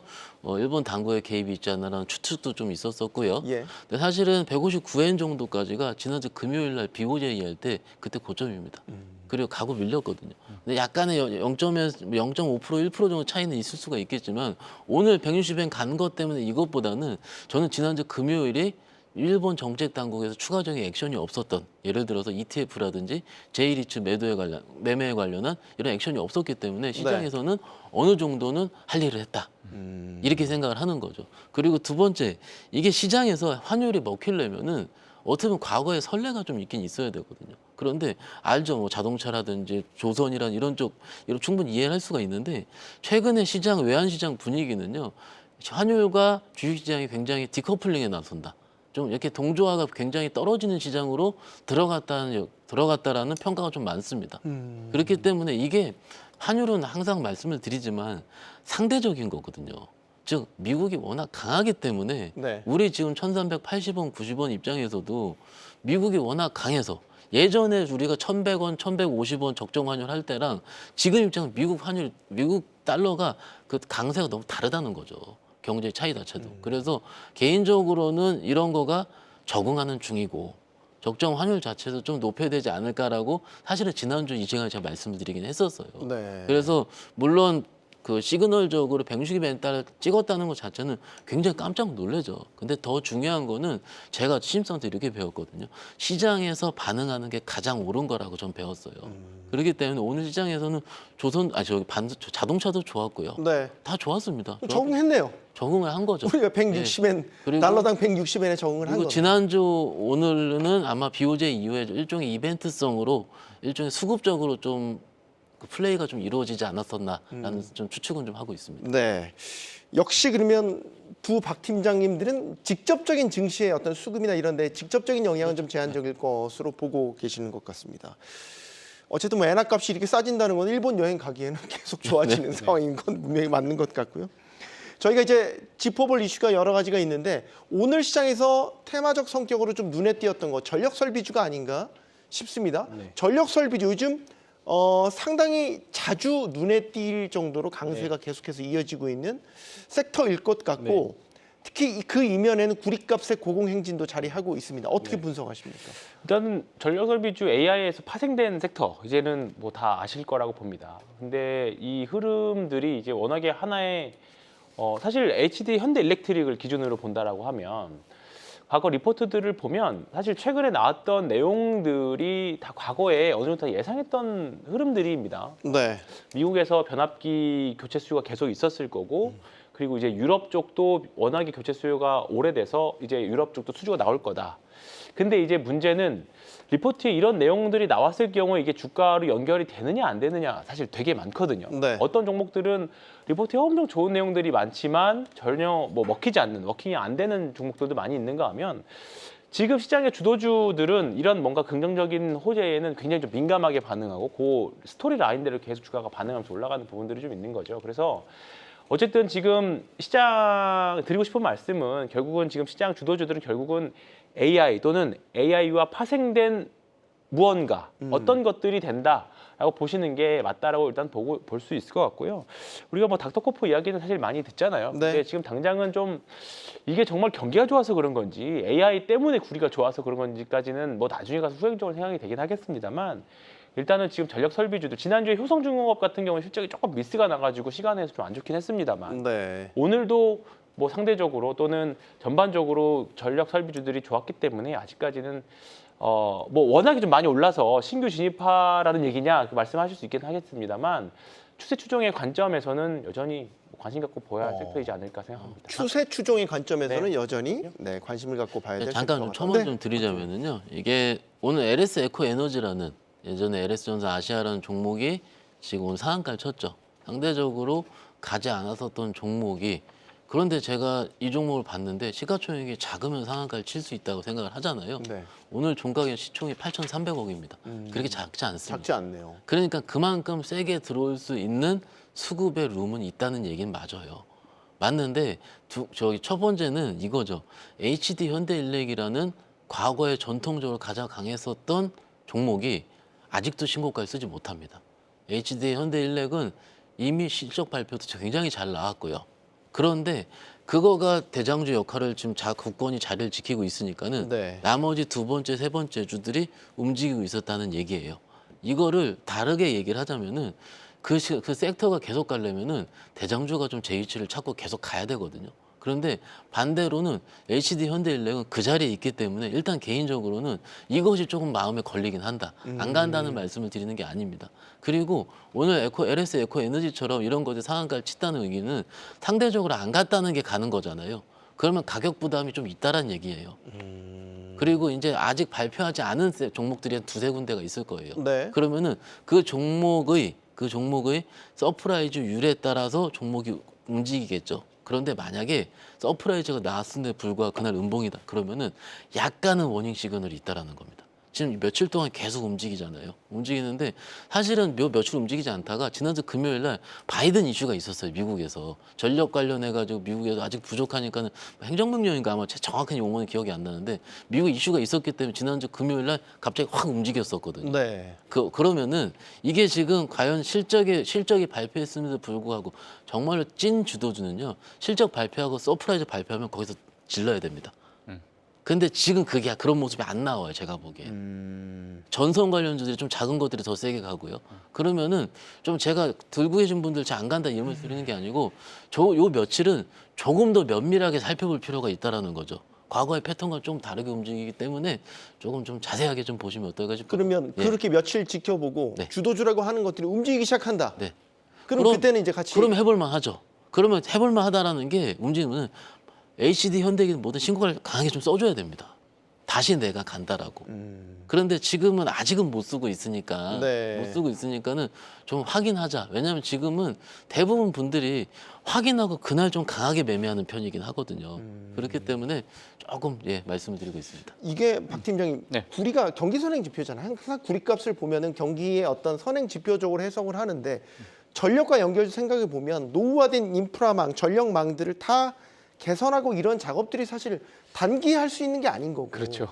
일본 당국의 개입이 있지 않나라는 추측도 좀 있었었고요. 예. 근데 사실은 159엔 정도까지가 지난주 금요일 날 BOJ 할 때 그때 고점입니다. 그리고 가고 밀렸거든요. 근데 약간의 0.5% 1% 정도 차이는 있을 수가 있겠지만 오늘 160엔 간 것 때문에 이것보다는 저는 지난주 금요일이 일본 정책 당국에서 추가적인 액션이 없었던, 예를 들어서 ETF라든지 제1이츠 매매에 관련한 이런 액션이 없었기 때문에 시장에서는 어느 정도는 할 일을 했다. 이렇게 생각을 하는 거죠. 그리고 두 번째, 이게 시장에서 환율이 먹히려면은 어떻게 보면 과거에 선례가 좀 있긴 있어야 되거든요. 그런데 알죠, 뭐 자동차라든지 조선이란 이런 충분히 이해할 수가 있는데 최근에 외환시장 분위기는요, 환율과 주식시장이 굉장히 디커플링에 나선다. 좀 이렇게 동조화가 굉장히 떨어지는 시장으로 들어갔다라는 평가가 좀 많습니다. 그렇기 때문에 이게 환율은 항상 말씀을 드리지만 상대적인 거거든요. 즉 미국이 워낙 강하기 때문에 네. 우리 지금 1380원, 90원 입장에서도 미국이 워낙 강해서 예전에 우리가 1100원, 1150원 적정 환율 할 때랑 지금 입장은 미국 달러가 그 강세가 너무 다르다는 거죠. 경제 차이 자체도. 그래서 개인적으로는 이런 거가 적응하는 중이고 적정 환율 자체도 좀 높여야 되지 않을까라고 사실은 지난주 이 시간에 제가 말씀을 드리긴 했었어요. 네. 그래서 물론 그 시그널적으로 160엔달을 찍었다는 것 자체는 굉장히 깜짝 놀라죠. 근데 더 중요한 거는 제가 심성 때 이렇게 배웠거든요. 시장에서 반응하는 게 가장 옳은 거라고 전 배웠어요. 그렇기 때문에 오늘 시장에서는 자동차도 좋았고요. 네. 다 좋았습니다. 적응했네요. 적응을 한 거죠. 우리가 160엔 그리고- 달러당 160엔에 적응을 한 그리고 거죠. 지난주 오늘은 아마 BOJ 이후에 일종의 이벤트성으로 일종의 수급적으로 좀 그 플레이가 좀 이루어지지 않았었나라는 좀 추측은 좀 하고 있습니다. 네. 역시 그러면 두 박 팀장님들은 직접적인 증시의 어떤 수급이나 이런 데 직접적인 영향은 좀 제한적일 것으로 보고 계시는 것 같습니다. 어쨌든 뭐 엔화 값이 이렇게 싸진다는 건 일본 여행 가기에는 계속 좋아지는 상황인 건 분명히 맞는 것 같고요. 저희가 이제 짚어볼 이슈가 여러 가지가 있는데 오늘 시장에서 테마적 성격으로 좀 눈에 띄었던 거 전력 설비주가 아닌가 싶습니다. 전력 설비주 요즘 상당히 자주 눈에 띌 정도로 강세가 계속해서 이어지고 있는 섹터일 것 같고 특히 그 이면에는 구리값의 고공행진도 자리하고 있습니다. 어떻게 분석하십니까? 일단은 전력설비주 AI에서 파생된 섹터 이제는 뭐 다 아실 거라고 봅니다. 근데 이 흐름들이 이제 워낙에 하나의 사실 HD 현대일렉트릭을 기준으로 본다라고 하면 과거 리포트들을 보면 사실 최근에 나왔던 내용들이 다 과거에 어느 정도 다 예상했던 흐름들입니다. 네. 미국에서 변압기 교체 수요가 계속 있었을 거고 그리고 이제 유럽 쪽도 워낙에 교체 수요가 오래돼서 이제 유럽 쪽도 수주가 나올 거다. 근데 이제 문제는 리포트에 이런 내용들이 나왔을 경우에 이게 주가로 연결이 되느냐 안 되느냐 사실 되게 많거든요. 네. 어떤 종목들은 리포트에 엄청 좋은 내용들이 많지만 전혀 뭐 먹히지 않는, 워킹이 안 되는 종목들도 많이 있는가 하면 지금 시장의 주도주들은 이런 뭔가 긍정적인 호재에는 굉장히 좀 민감하게 반응하고 그 스토리 라인대로 계속 주가가 반응하면서 올라가는 부분들이 좀 있는 거죠. 그래서 어쨌든 지금 시장 드리고 싶은 말씀은 결국은 지금 시장 주도주들은 결국은 AI 또는 AI와 파생된 무언가 어떤 것들이 된다라고 보시는 게 맞다라고 일단 볼 수 있을 것 같고요. 우리가 뭐 닥터코프 이야기는 사실 많이 듣잖아요. 네. 근데 지금 당장은 좀 이게 정말 경기가 좋아서 그런 건지 AI 때문에 구리가 좋아서 그런 건지까지는 뭐 나중에 가서 후행적으로 생각이 되긴 하겠습니다만 일단은 지금 전력 설비주들 지난주에 효성중공업 같은 경우는 실적이 조금 미스가 나가지고 시간에서 좀 안 좋긴 했습니다만 네. 오늘도 뭐 상대적으로 또는 전반적으로 전력 설비주들이 좋았기 때문에 아직까지는 뭐 워낙에 좀 많이 올라서 신규 진입하라는 얘기냐 그 말씀하실 수 있긴 하겠습니다만 추세 추종의 관점에서는 여전히 관심 갖고 보아야 할 섹터이지 않을까 생각합니다. 추세 추종의 관점에서는 네. 여전히 관심을 갖고 봐야 될 잠깐 섹터 좀 같다. 첨언 좀 드리자면은요. 이게 오늘 LS 에코 에너지라는 예전에 LS 전사 아시아라는 종목이 지금 오늘 상한가를 쳤죠. 상대적으로 가지 않았었던 종목이 그런데 제가 이 종목을 봤는데 시가총액이 작으면 상한가를 칠 수 있다고 생각을 하잖아요. 네. 오늘 종가의 시총이 8,300억입니다. 그렇게 작지 않습니다. 작지 않네요. 그러니까 그만큼 세게 들어올 수 있는 수급의 룸은 있다는 얘기는 맞아요. 맞는데 저기 첫 번째는 이거죠. HD 현대일렉이라는 과거에 전통적으로 가장 강했었던 종목이 아직도 신고가를 쓰지 못합니다. HD 현대일렉은 이미 실적 발표도 굉장히 잘 나왔고요. 그런데 그거가 대장주 역할을 지금 굳건히 자리를 지키고 있으니까는 네. 나머지 두 번째, 세 번째 주들이 움직이고 있었다는 얘기예요. 이거를 다르게 얘기를 하자면은 그 섹터가 계속 가려면은 대장주가 좀 제 위치를 찾고 계속 가야 되거든요. 그런데 반대로는 HD 현대일렉은 그 자리에 있기 때문에 일단 개인적으로는 이것이 조금 마음에 걸리긴 한다. 안 간다는 말씀을 드리는 게 아닙니다. 그리고 오늘 LS 에코 에너지처럼 이런 것에 상한가를 쳤다는 의미는 상대적으로 안 갔다는 게 가는 거잖아요. 그러면 가격 부담이 좀 있다란 얘기예요. 그리고 이제 아직 발표하지 않은 종목들이 한 두세 군데가 있을 거예요. 네. 그러면은 그 종목의 서프라이즈율에 따라서 종목이 움직이겠죠. 그런데 만약에 서프라이즈가 나왔는데 불구하고 그날 음봉이다. 그러면은 약간은 워닝 시그널이 있다라는 겁니다. 지금 며칠 동안 계속 움직이잖아요. 움직이는데 사실은 며칠 움직이지 않다가 지난주 금요일 날 바이든 이슈가 있었어요. 미국에서. 전력 관련해가지고 미국에서 아직 부족하니까는 행정명령인가 아마 정확한 용어는 기억이 안 나는데 미국 이슈가 있었기 때문에 지난주 금요일 날 갑자기 확 움직였었거든요. 네. 그러면은 이게 지금 과연 실적이 발표했음에도 불구하고 정말로 찐 주도주는요. 실적 발표하고 서프라이즈 발표하면 거기서 질러야 됩니다. 근데 지금 그게 그런 모습이 안 나와요. 제가 보기에. 전선 관련주들이 좀 작은 것들이 더 세게 가고요. 그러면은 좀 제가 들고 계신 분들 잘 안 간다 이 말씀 드리는 게 아니고 요 며칠은 조금 더 면밀하게 살펴볼 필요가 있다라는 거죠. 과거의 패턴과 좀 다르게 움직이기 때문에 조금 좀 자세하게 좀 보시면 어떨까 싶어요. 그러면 예. 그렇게 며칠 지켜보고 네. 주도주라고 하는 것들이 움직이기 시작한다. 네. 그럼 그때는 이제 같이 그럼 해볼만 하죠. 그러면 해볼만 하다라는 게 움직이면 HD 현대기는 뭐든 신고가를 강하게 좀 써줘야 됩니다. 다시 내가 간다라고. 그런데 지금은 아직은 못 쓰고 있으니까 네. 못 쓰고 있으니까는 좀 확인하자. 왜냐하면 지금은 대부분 분들이 확인하고 그날 좀 강하게 매매하는 편이긴 하거든요. 그렇기 때문에 조금 말씀을 드리고 있습니다. 이게 박 팀장님 네. 구리가 경기 선행 지표잖아요. 항상 구리값을 보면은 경기의 어떤 선행 지표적으로 해석을 하는데 전력과 연결 생각해 보면 노후화된 인프라망, 전력망들을 다 개선하고 이런 작업들이 사실 단기에 할 수 있는 게 아닌 거고. 그렇죠.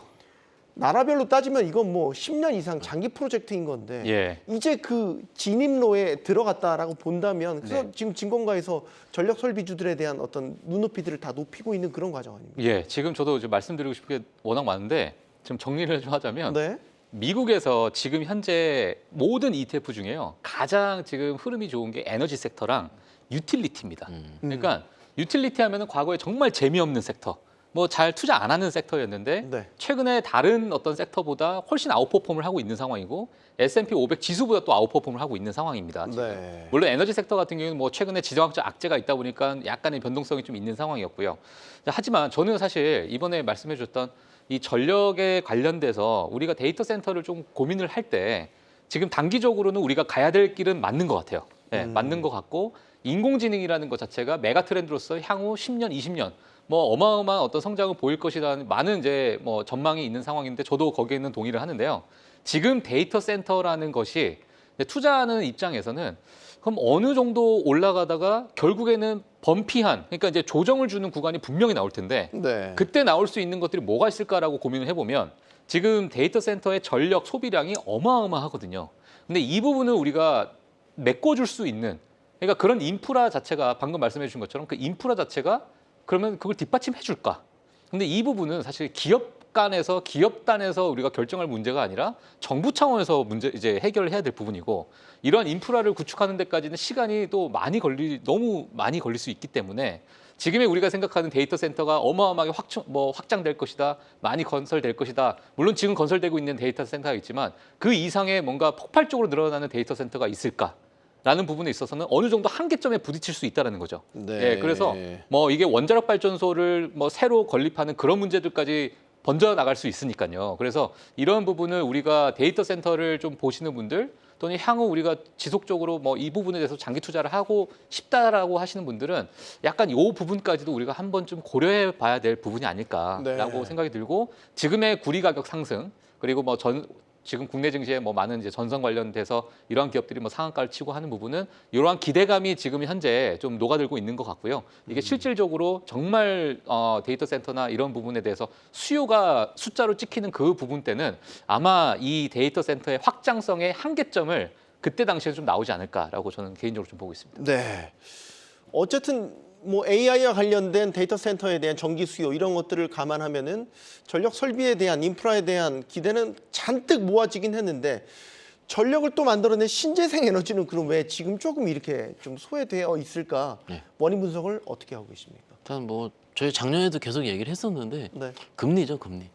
나라별로 따지면 이건 뭐 10년 이상 장기 프로젝트인 건데 예. 이제 그 진입로에 들어갔다라고 본다면 그래서 네. 지금 진공가에서 전력 설비주들에 대한 어떤 눈높이들을 다 높이고 있는 그런 과정 아닙니까? 예, 지금 저도 이제 말씀드리고 싶은 게 워낙 많은데 좀 정리를 좀 하자면 네. 미국에서 지금 현재 모든 ETF 중에요. 가장 지금 흐름이 좋은 게 에너지 섹터랑 유틸리티입니다. 그러니까 유틸리티 하면은 과거에 정말 재미없는 섹터, 뭐 잘 투자 안 하는 섹터였는데 네. 최근에 다른 어떤 섹터보다 훨씬 아웃퍼폼을 하고 있는 상황이고 S&P 500 지수보다 또 아웃퍼폼을 하고 있는 상황입니다. 지금. 네. 물론 에너지 섹터 같은 경우는 뭐 최근에 지정학적 악재가 있다 보니까 약간의 변동성이 좀 있는 상황이었고요. 하지만 저는 사실 이번에 말씀해 주셨던 이 전력에 관련돼서 우리가 데이터 센터를 좀 고민을 할 때 지금 단기적으로는 우리가 가야 될 길은 맞는 것 같아요. 네, 맞는 것 같고 인공지능이라는 것 자체가 메가 트렌드로서 향후 10년, 20년 뭐 어마어마한 어떤 성장을 보일 것이라는 많은 이제 뭐 전망이 있는 상황인데 저도 거기에는 동의를 하는데요. 지금 데이터 센터라는 것이 투자하는 입장에서는 그럼 어느 정도 올라가다가 결국에는 범피한 그러니까 이제 조정을 주는 구간이 분명히 나올 텐데 네. 그때 나올 수 있는 것들이 뭐가 있을까라고 고민을 해보면 지금 데이터 센터의 전력 소비량이 어마어마하거든요. 근데 이 부분을 우리가 메꿔줄 수 있는 그러니까 그런 인프라 자체가 방금 말씀해 주신 것처럼 그 인프라 자체가 그러면 그걸 뒷받침해 줄까? 근데 이 부분은 사실 기업단에서 우리가 결정할 문제가 아니라 정부 차원에서 이제 해결을 해야 될 부분이고 이러한 인프라를 구축하는 데까지는 시간이 또 너무 많이 걸릴 수 있기 때문에 지금의 우리가 생각하는 데이터 센터가 어마어마하게 확장될 것이다, 많이 건설될 것이다. 물론 지금 건설되고 있는 데이터 센터가 있지만 그 이상의 뭔가 폭발적으로 늘어나는 데이터 센터가 있을까? 라는 부분에 있어서는 어느 정도 한계점에 부딪힐 수 있다는 거죠. 네. 예, 그래서 뭐 이게 원자력 발전소를 뭐 새로 건립하는 그런 문제들까지 번져 나갈 수 있으니까요. 그래서 이런 부분을 우리가 데이터 센터를 좀 보시는 분들 또는 향후 우리가 지속적으로 뭐 이 부분에 대해서 장기 투자를 하고 싶다라고 하시는 분들은 약간 이 부분까지도 우리가 한번 좀 고려해 봐야 될 부분이 아닐까라고 네. 생각이 들고 지금의 구리 가격 상승 그리고 뭐 지금 국내 증시에 뭐 많은 이제 전선 관련돼서 이러한 기업들이 뭐 상한가를 치고 하는 부분은 이러한 기대감이 지금 현재 좀 녹아들고 있는 것 같고요. 이게 실질적으로 정말 데이터 센터나 이런 부분에 대해서 수요가 숫자로 찍히는 그 부분 때는 아마 이 데이터 센터의 확장성의 한계점을 그때 당시에 좀 나오지 않을까라고 저는 개인적으로 좀 보고 있습니다. 네. 어쨌든 뭐 AI와 관련된 데이터 센터에 대한 전기 수요 이런 것들을 감안하면은 전력 설비에 대한 인프라에 대한 기대는 잔뜩 모아지긴 했는데 전력을 또 만들어낸 신재생 에너지는 그럼 왜 지금 조금 이렇게 좀 소외되어 있을까? 네. 원인 분석을 어떻게 하고 계십니까? 일단 뭐 저희 작년에도 계속 얘기를 했었는데 네. 금리죠, 금리.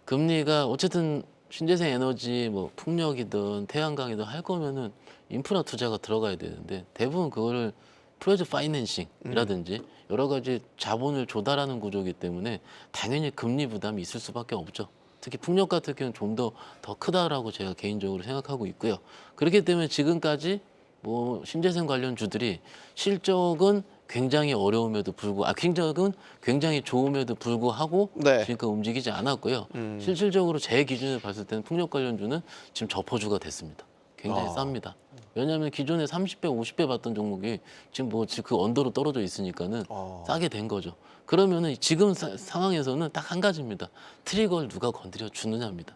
금리가 어쨌든 신재생 에너지 뭐 풍력이든 태양광이든 할 거면은 인프라 투자가 들어가야 되는데 대부분 그거를 프로젝트 파이낸싱이라든지 여러 가지 자본을 조달하는 구조이기 때문에 당연히 금리 부담이 있을 수밖에 없죠. 특히 풍력 같은 경우는 좀 더 크다라고 제가 개인적으로 생각하고 있고요. 그렇기 때문에 지금까지 뭐 신재생 관련 주들이 실적은 굉장히 어려움에도 불구하고 실적은 굉장히 좋음에도 불구하고 네. 지금까지 움직이지 않았고요. 실질적으로 제 기준에 봤을 때는 풍력 관련주는 지금 저포주가 됐습니다. 굉장히 쌉니다. 왜냐하면 기존에 30배, 50배 받던 종목이 지금 뭐 그 언더로 떨어져 있으니까는 싸게 된 거죠. 그러면은 지금 상황에서는 딱 한 가지입니다. 트리거를 누가 건드려 주느냐입니다.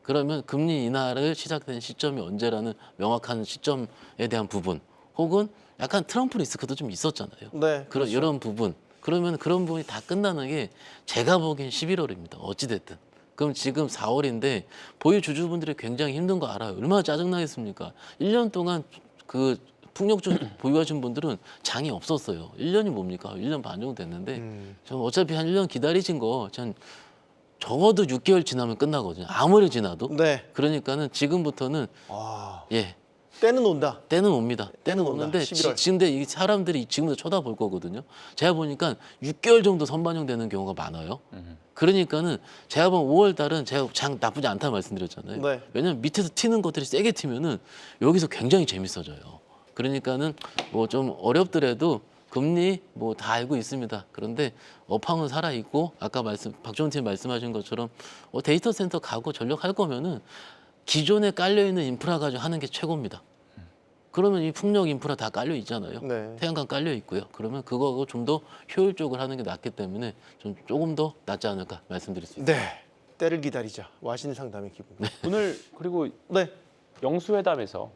그러면 금리 인하를 시작된 시점이 언제라는 명확한 시점에 대한 부분, 혹은 약간 트럼프 리스크도 좀 있었잖아요. 네. 그런 이런 부분. 그러면 그런 부분이 다 끝나는 게 제가 보기엔 11월입니다. 어찌 됐든. 그럼 지금 4월인데 보유 주주분들이 굉장히 힘든 거 알아요. 얼마나 짜증나겠습니까? 1년 동안 그 풍력주 보유하신 분들은 장이 없었어요. 1년이 뭡니까? 1년 반 정도 됐는데 전 어차피 한 1년 기다리신 거 전 적어도 6개월 지나면 끝나거든요. 아무리 지나도. 네. 그러니까는 지금부터는 아, 예. 때는 온다. 때는 옵니다. 때는 온다. 오는데 11월. 근데 이 사람들이 지금부터 쳐다볼 거거든요. 제가 보니까 6개월 정도 선반영되는 경우가 많아요. 그러니까는 제가 본 5월 달은 제가 장 나쁘지 않다 말씀드렸잖아요. 네. 왜냐면 밑에서 튀는 것들이 세게 튀면은 여기서 굉장히 재밌어져요. 그러니까는 뭐 좀 어렵더라도 금리 뭐 다 알고 있습니다. 그런데 업황은 살아 있고 아까 박종훈 팀 말씀하신 것처럼 데이터 센터 가고 전력할 거면은 기존에 깔려 있는 인프라 가지고 하는 게 최고입니다. 그러면 이 풍력 인프라 다 깔려 있잖아요. 네. 태양광 깔려 있고요. 그러면 그거하고 좀 더 효율적으로 하는 게 낫기 때문에 좀 조금 더 낫지 않을까 말씀드릴 수 있습니다. 네. 때를 기다리자. 와신 상담의 기분. 오늘 그리고 네. 영수회담에서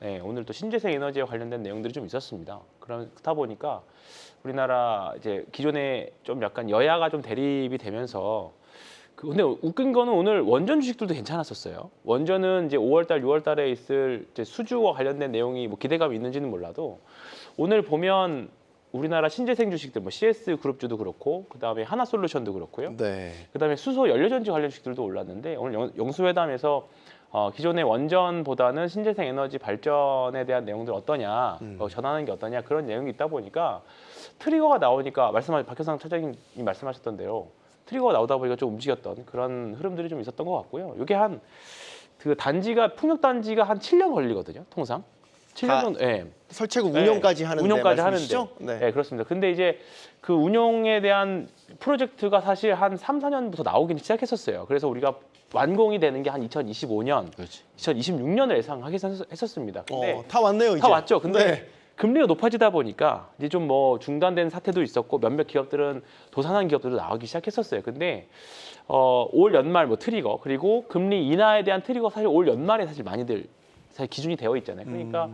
네, 오늘 또 신재생 에너지에 관련된 내용들이 좀 있었습니다. 그렇다 보니까 우리나라 이제 기존에 좀 약간 여야가 좀 대립이 되면서 근데 웃긴 거는 오늘 원전 주식들도 괜찮았었어요. 원전은 이제 5월달, 6월달에 있을 이제 수주와 관련된 내용이 뭐 기대감이 있는지는 몰라도 오늘 보면 우리나라 신재생 주식들, 뭐 CS 그룹주도 그렇고 그다음에 하나솔루션도 그렇고요. 네. 그다음에 수소 연료전지 관련 주식들도 올랐는데 오늘 영수회담에서 기존의 원전보다는 신재생 에너지 발전에 대한 내용들 어떠냐, 전하는 게 어떠냐 그런 내용이 있다 보니까 트리거가 나오니까 박효상 차장님 말씀하셨던 대로 트리거가 나오다 보니까 좀 움직였던 그런 흐름들이 좀 있었던 것 같고요. 이게 풍력 단지가 한 7년 걸리거든요, 통상. 7년 정도. 예. 설치고 네. 운영까지 하는데 운영까지 말씀이시죠? 하는데. 네. 네, 그렇습니다. 근데 이제 그 운영에 대한 프로젝트가 사실 한 3, 4년부터 나오긴 시작했었어요. 그래서 우리가 완공이 되는 게 한 2025년, 그렇지. 2026년을 예상했었습니다. 근데 다 왔네요, 이제. 다 왔죠. 근데 네. 금리가 높아지다 보니까 이제 좀 뭐 중단된 사태도 있었고 몇몇 기업들은 도산한 기업들도 나오기 시작했었어요. 근데 올 연말 뭐 트리거 그리고 금리 인하에 대한 트리거 사실 올 연말에 사실 많이들 사실 기준이 되어 있잖아요. 그러니까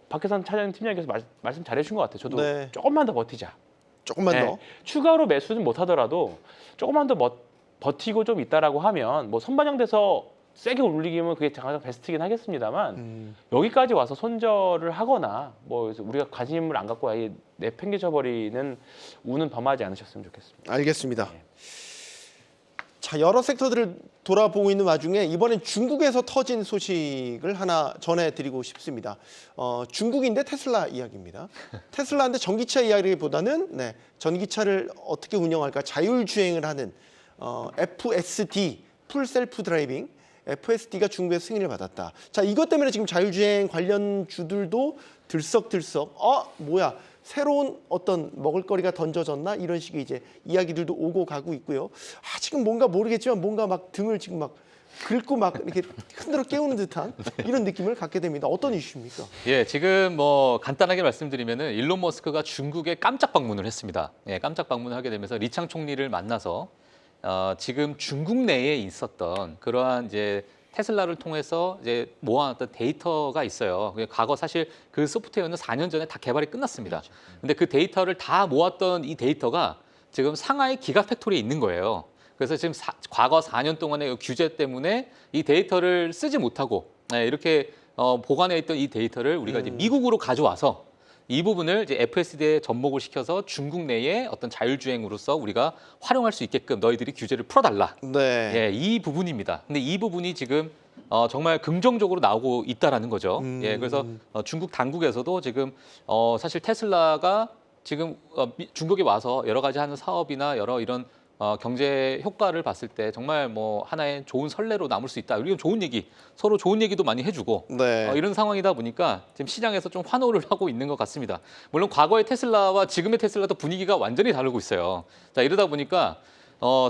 박혜선 차장 팀장님께서 말씀 잘해주신 것 같아요. 저도 네. 조금만 더 버티자. 조금만 네. 더. 추가로 매수는 못하더라도 조금만 더 버티고 좀 있다라고 하면 뭐 선반영돼서 세게 올리기면 그게 가장 베스트긴 하겠습니다만 여기까지 와서 손절을 하거나 뭐 우리가 관심을 안 갖고 아예 내팽개쳐 버리는 우는 범하지 않으셨으면 좋겠습니다. 알겠습니다. 네. 자, 여러 섹터들을 돌아보고 있는 와중에 이번엔 중국에서 터진 소식을 하나 전해드리고 싶습니다. 중국인데 테슬라 이야기입니다. 테슬라인데 전기차 이야기보다는 전기차를 어떻게 운영할까 자율주행을 하는 FSD, 풀 셀프 드라이빙, FSD가 중국에서 승인을 받았다. 자, 이것 때문에 지금 자율주행 관련 주들도 들썩들썩 뭐야 새로운 어떤 먹을거리가 던져졌나 이런 식의 이제 이야기들도 오고 가고 있고요. 지금 뭔가 모르겠지만 뭔가 막 등을 지금 막 긁고 막 이렇게 흔들어 깨우는 듯한 이런 느낌을 갖게 됩니다. 어떤 이슈입니까? 예, 지금 뭐 간단하게 말씀드리면은 일론 머스크가 중국에 깜짝 방문을 했습니다. 예, 깜짝 방문을 하게 되면서 리창 총리를 만나서 지금 중국 내에 있었던 그러한 이제 테슬라를 통해서 이제 모아놨던 데이터가 있어요. 과거 사실 그 소프트웨어는 4년 전에 다 개발이 끝났습니다. 근데 그 데이터를 다 모았던 이 데이터가 지금 상하이 기가 팩토리에 있는 거예요. 그래서 지금 과거 4년 동안의 규제 때문에 이 데이터를 쓰지 못하고 이렇게 보관해 있던 이 데이터를 우리가 이제 미국으로 가져와서 이 부분을 이제 FSD에 접목을 시켜서 중국 내에 어떤 자율주행으로서 우리가 활용할 수 있게끔 너희들이 규제를 풀어달라. 네. 예, 이 부분입니다. 근데 이 부분이 지금 정말 긍정적으로 나오고 있다라는 거죠. 예, 그래서 중국 당국에서도 지금 사실 테슬라가 지금 중국에 와서 여러 가지 하는 사업이나 여러 이런 경제 효과를 봤을 때 정말 뭐 하나의 좋은 선례로 남을 수 있다. 그리고 좋은 얘기, 서로 좋은 얘기도 많이 해주고 이런 상황이다 보니까 지금 시장에서 좀 환호를 하고 있는 것 같습니다. 물론 과거의 테슬라와 지금의 테슬라도 분위기가 완전히 다르고 있어요. 자, 이러다 보니까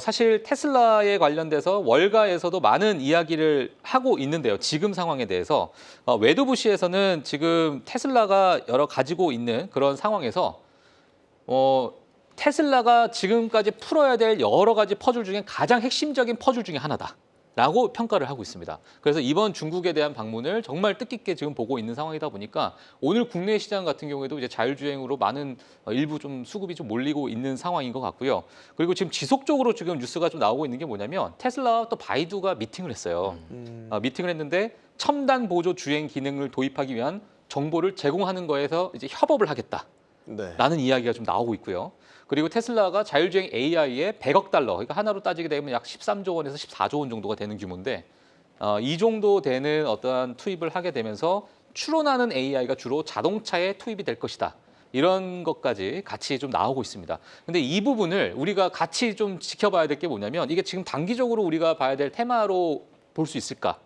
사실 테슬라에 관련돼서 월가에서도 많은 이야기를 하고 있는데요. 지금 상황에 대해서 웨드부시에서는 지금 테슬라가 여러 가지고 있는 그런 상황에서 테슬라가 지금까지 풀어야 될 여러 가지 퍼즐 중에 가장 핵심적인 퍼즐 중에 하나다라고 평가를 하고 있습니다. 그래서 이번 중국에 대한 방문을 정말 뜻깊게 지금 보고 있는 상황이다 보니까 오늘 국내 시장 같은 경우에도 이제 자율주행으로 많은 일부 좀 수급이 좀 몰리고 있는 상황인 것 같고요. 그리고 지금 지속적으로 지금 뉴스가 좀 나오고 있는 게 뭐냐면 테슬라와 또 바이두가 미팅을 했어요. 미팅을 했는데 첨단 보조 주행 기능을 도입하기 위한 정보를 제공하는 거에서 이제 협업을 하겠다. 라는 이야기가 좀 나오고 있고요. 그리고 테슬라가 자율주행 AI에 100억 달러, 그러니까 하나로 따지게 되면 약 13조 원에서 14조 원 정도가 되는 규모인데 이 정도 되는 어떠한 투입을 하게 되면서 추론하는 AI가 주로 자동차에 투입이 될 것이다. 이런 것까지 같이 좀 나오고 있습니다. 근데 이 부분을 우리가 같이 좀 지켜봐야 될 게 뭐냐면 이게 지금 단기적으로 우리가 봐야 될 테마로 볼 수 있을까?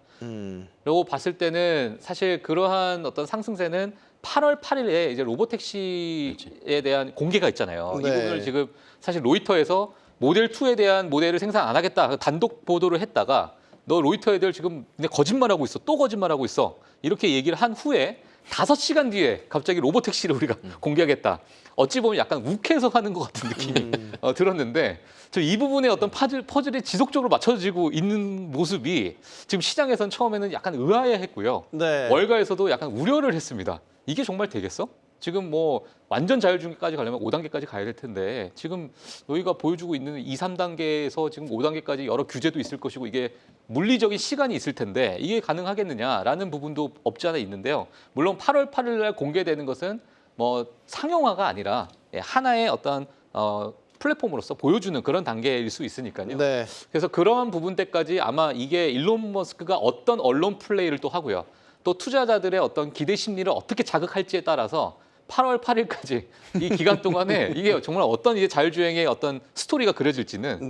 라고 봤을 때는 사실 그러한 어떤 상승세는 8월 8일에 이제 로보택시에 대한 공개가 있잖아요. 이 부분을 지금 사실 로이터에서 모델 2에 대한 모델을 생산 안 하겠다 단독 보도를 했다가 너 로이터 애들 지금 거짓말하고 있어. 또 거짓말하고 있어. 이렇게 얘기를 한 후에 5시간 뒤에 갑자기 로보택시를 우리가 공개하겠다. 어찌 보면 약간 욱해서 하는 것 같은 느낌이 들었는데 이 부분에 어떤 퍼즐이 지속적으로 맞춰지고 있는 모습이 지금 시장에서는 처음에는 약간 의아해했고요. 월가에서도 약간 우려를 했습니다. 이게 정말 되겠어? 지금 뭐 완전 자율주행까지 가려면 5단계까지 가야 될 텐데 지금 너희가 보여주고 있는 2, 3단계에서 지금 5단계까지 여러 규제도 있을 것이고 이게 물리적인 시간이 있을 텐데 이게 가능하겠느냐라는 부분도 없지 않아 있는데요. 물론 8월 8일 날 공개되는 것은 뭐 상용화가 아니라 하나의 어떤 플랫폼으로서 보여주는 그런 단계일 수 있으니까요. 그래서 그러한 부분 때까지 아마 이게 일론 머스크가 어떤 언론 플레이를 또 하고요. 또 투자자들의 어떤 기대 심리를 어떻게 자극할지에 따라서 8월 8일까지 이 기간 동안에 이게 정말 어떤 이제 자율주행의 어떤 스토리가 그려질지는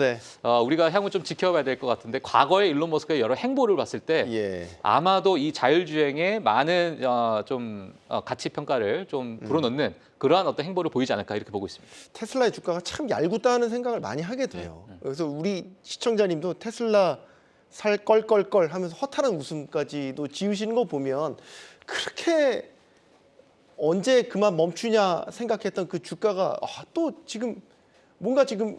우리가 향후 좀 지켜봐야 될 것 같은데 과거의 일론 머스크의 여러 행보를 봤을 때 아마도 이 자율주행에 많은 좀 가치 평가를 좀 불어넣는 그러한 어떤 행보를 보이지 않을까 이렇게 보고 있습니다. 테슬라의 주가가 참 얄궂다는 생각을 많이 하게 돼요. 그래서 우리 시청자님도 테슬라 살 껄껄껄 하면서 허탈한 웃음까지도 지으시는 거 보면 그렇게 언제 그만 멈추냐 생각했던 그 주가가 또 지금 뭔가 지금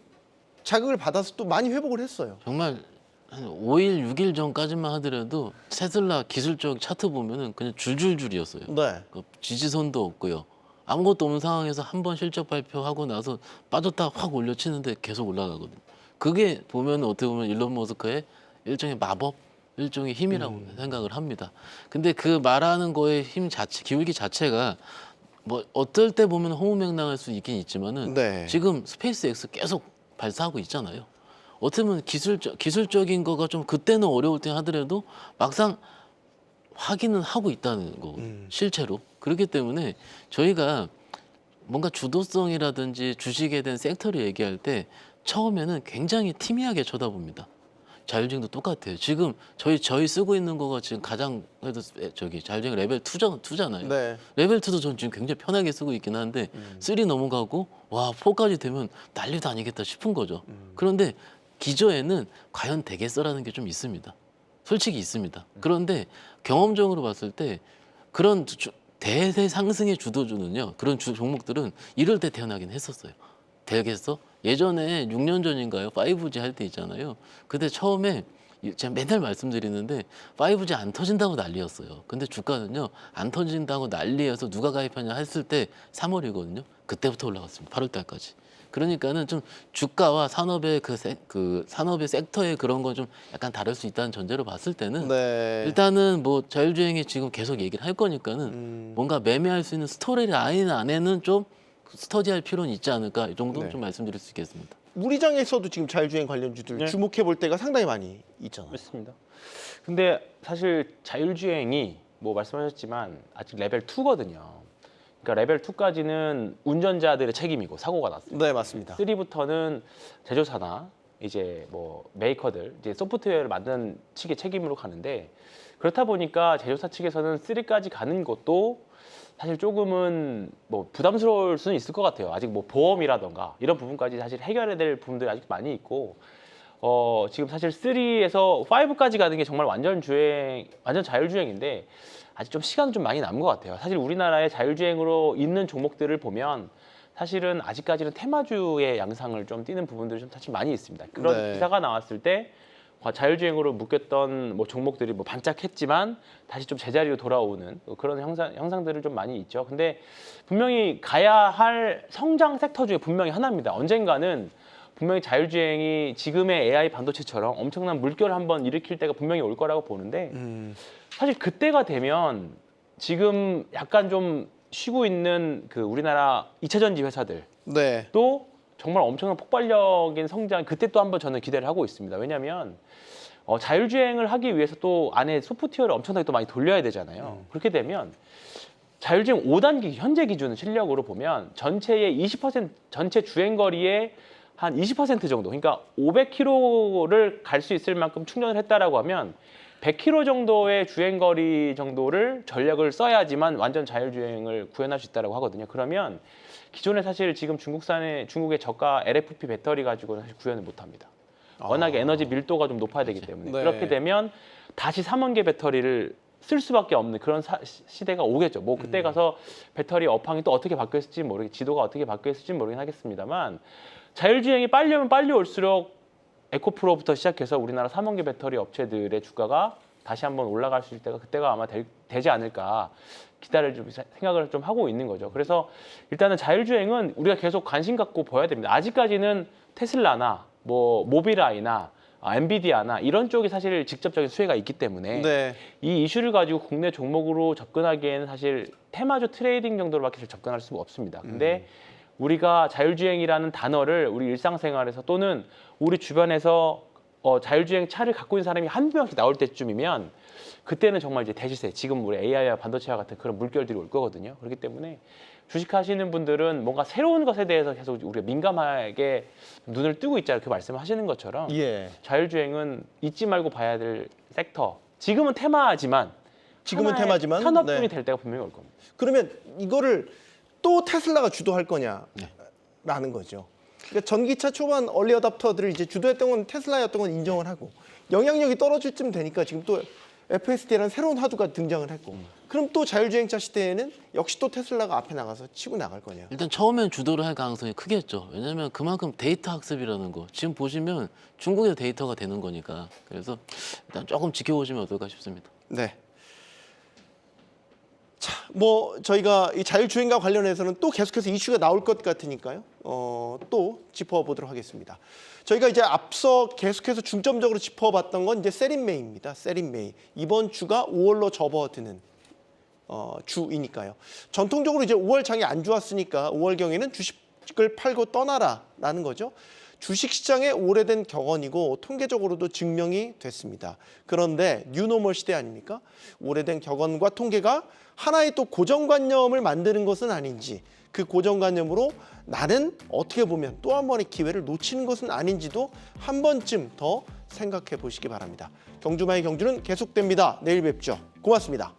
자극을 받아서 또 많이 회복을 했어요. 정말 한 5일, 6일 전까지만 하더라도 테슬라 기술적 차트 보면은 그냥 줄줄줄이었어요. 그 지지선도 없고요. 아무것도 없는 상황에서 한 번 실적 발표하고 나서 빠졌다 확 올려치는데 계속 올라가거든요. 그게 보면 어떻게 보면 일론 머스크의 일종의 마법, 일종의 힘이라고 생각을 합니다. 근데 그 말하는 거의 힘 자체, 기울기 자체가 뭐 어떨 때 보면 허무맹랑할 수 있긴 있지만은 지금 스페이스 X 계속 발사하고 있잖아요. 어떻게 보면 기술적인 거가 좀 그때는 어려울 때 하더라도 막상 확인은 하고 있다는 거거든요. 실제로. 그렇기 때문에 저희가 뭔가 주도성이라든지 주식에 대한 섹터를 얘기할 때 처음에는 굉장히 팀이하게 쳐다봅니다. 자율주행도 똑같아요. 지금 저희 쓰고 있는 거가 지금 가장 그래도 자율주행 레벨 2잖아요. 네. 레벨 2도 전 지금 굉장히 편하게 쓰고 있긴 한데 3 넘어가고 와 4까지 되면 난리도 아니겠다 싶은 거죠. 그런데 기저에는 과연 되겠어라는 게 좀 있습니다. 솔직히 있습니다. 그런데 경험적으로 봤을 때 그런 대세 상승의 주도주는요. 그런 종목들은 이럴 때 태어나긴 했었어요. 되겠어? 예전에 6년 전인가요? 5G 할 때 있잖아요. 그때 처음에 제가 맨날 말씀드리는데 5G 안 터진다고 난리였어요. 근데 주가는요. 안 터진다고 난리여서 누가 가입하냐 했을 때 3월이거든요. 그때부터 올라갔습니다. 8월 달까지. 그러니까는 좀 주가와 산업의 산업의 섹터의 그런 건 좀 약간 다를 수 있다는 전제로 봤을 때는 네. 일단은 뭐 자율주행이 지금 계속 얘기를 할 거니까는 뭔가 매매할 수 있는 스토리 라인 안에는 좀 스터디할 필요는 있지 않을까 이 정도 네. 좀 말씀드릴 수 있겠습니다. 우리장에서도 지금 자율주행 관련주들 네. 주목해 볼 때가 상당히 많이 있잖아요. 맞습니다. 근데 사실 자율주행이 뭐 말씀하셨지만 아직 레벨 2거든요. 그러니까 레벨 2까지는 운전자들의 책임이고 사고가 났습니다. 네, 맞습니다. 3부터는 제조사나 이제 뭐 메이커들 이제 소프트웨어를 만드는 측의 책임으로 가는데 그렇다 보니까 제조사 측에서는 3까지 가는 것도 사실 조금은 뭐 부담스러울 수는 있을 것 같아요. 아직 뭐 보험이라던가 이런 부분까지 사실 해결해야 될 부분들이 아직 많이 있고 지금 사실 3에서 5까지 가는 게 정말 완전 자율주행인데 아직 좀 시간은 좀 많이 남은 것 같아요. 사실 우리나라의 자율주행으로 있는 종목들을 보면 사실은 아직까지는 테마주의 양상을 좀 띠는 부분들이 좀 사실 많이 있습니다. 그런 네. 기사가 나왔을 때 자율주행으로 묶였던 뭐 종목들이 뭐 반짝했지만 다시 좀 제자리로 돌아오는 그런 형상들을 좀 많이 있죠. 근데 분명히 가야 할 성장 섹터 중에 분명히 하나입니다. 언젠가는 분명히 자율주행이 지금의 AI 반도체처럼 엄청난 물결을 한번 일으킬 때가 분명히 올 거라고 보는데 사실 그때가 되면 지금 약간 좀 쉬고 있는 그 우리나라 2차 전지 회사들 네. 또 정말 엄청난 폭발적인 성장 그때 또 한번 저는 기대를 하고 있습니다. 왜냐하면 자율주행을 하기 위해서 또 안에 소프트웨어를 엄청나게 또 많이 돌려야 되잖아요. 그렇게 되면 자율주행 5단계 현재 기준 실력으로 보면 전체의 20% 전체 주행거리의 한 20% 정도 그러니까 500km를 갈 수 있을 만큼 충전을 했다라고 하면 100km 정도의 주행거리 정도를 전력을 써야지만 완전 자율주행을 구현할 수 있다고 하거든요. 그러면 기존에 사실 지금 중국의 저가 LFP 배터리 가지고는 사실 구현을 못합니다. 워낙에 에너지 밀도가 좀 높아야 되기 때문에 네. 그렇게 되면 다시 3원계 배터리를 쓸 수밖에 없는 그런 시대가 오겠죠. 뭐 그때 가서 배터리 업황이 또 어떻게 바뀌었을지 지도가 어떻게 바뀌었을지 모르긴 하겠습니다만 자율주행이 빨리 오면 빨리 올수록 에코프로부터 시작해서 우리나라 3원계 배터리 업체들의 주가가 다시 한번 올라갈 수 있을 때가 그때가 아마 되지 않을까 생각을 좀 하고 있는 거죠. 그래서 일단은 자율주행은 우리가 계속 관심 갖고 봐야 됩니다. 아직까지는 테슬라나 뭐 모빌아이나 엔비디아나 이런 쪽이 사실 직접적인 수혜가 있기 때문에 네. 이 이슈를 가지고 국내 종목으로 접근하기에는 사실 테마주 트레이딩 정도로밖에 접근할 수가 없습니다. 근데 우리가 자율주행이라는 단어를 우리 일상생활에서 또는 우리 주변에서 자율주행 차를 갖고 있는 사람이 한두 명씩 나올 때쯤이면 그때는 정말 이제 대시세, 지금 우리 AI와 반도체와 같은 그런 물결들이 올 거거든요. 그렇기 때문에 주식하시는 분들은 뭔가 새로운 것에 대해서 계속 우리가 민감하게 눈을 뜨고 있자 이렇게 말씀하시는 것처럼 예. 자율주행은 잊지 말고 봐야 될 섹터. 지금은 테마지만 산업군이 네. 될 때가 분명히 올 겁니다. 그러면 이거를 또 테슬라가 주도할 거냐라는 거죠. 그러니까 전기차 초반 얼리 어답터들을 이제 주도했던 건 테슬라였던 건 인정을 하고 영향력이 떨어질 쯤 되니까 지금 또 FSD라는 새로운 화두가 등장을 했고 그럼 또 자율주행차 시대에는 역시 또 테슬라가 앞에 나가서 치고 나갈 거냐. 일단 처음엔 주도를 할 가능성이 크겠죠. 왜냐하면 그만큼 데이터 학습이라는 거 지금 보시면 중국의 데이터가 되는 거니까 그래서 일단 조금 지켜보시면 어떨까 싶습니다. 네. 자, 뭐 저희가 이 자율주행과 관련해서는 또 계속해서 이슈가 나올 것 같으니까요. 또 짚어보도록 하겠습니다. 저희가 이제 앞서 계속해서 중점적으로 짚어봤던 건 이제 세린메이입니다. 세린메이. 이번 주가 5월로 접어드는 주이니까요. 전통적으로 이제 5월 장이 안 좋았으니까 5월경에는 주식을 팔고 떠나라라는 거죠. 주식시장의 오래된 격언이고 통계적으로도 증명이 됐습니다. 그런데 뉴노멀 시대 아닙니까? 오래된 격언과 통계가 하나의 또 고정관념을 만드는 것은 아닌지, 그 고정관념으로 나는 어떻게 보면 또 한 번의 기회를 놓치는 것은 아닌지도 한 번쯤 더 생각해 보시기 바랍니다. 경주마의 경주는 계속됩니다. 내일 뵙죠. 고맙습니다.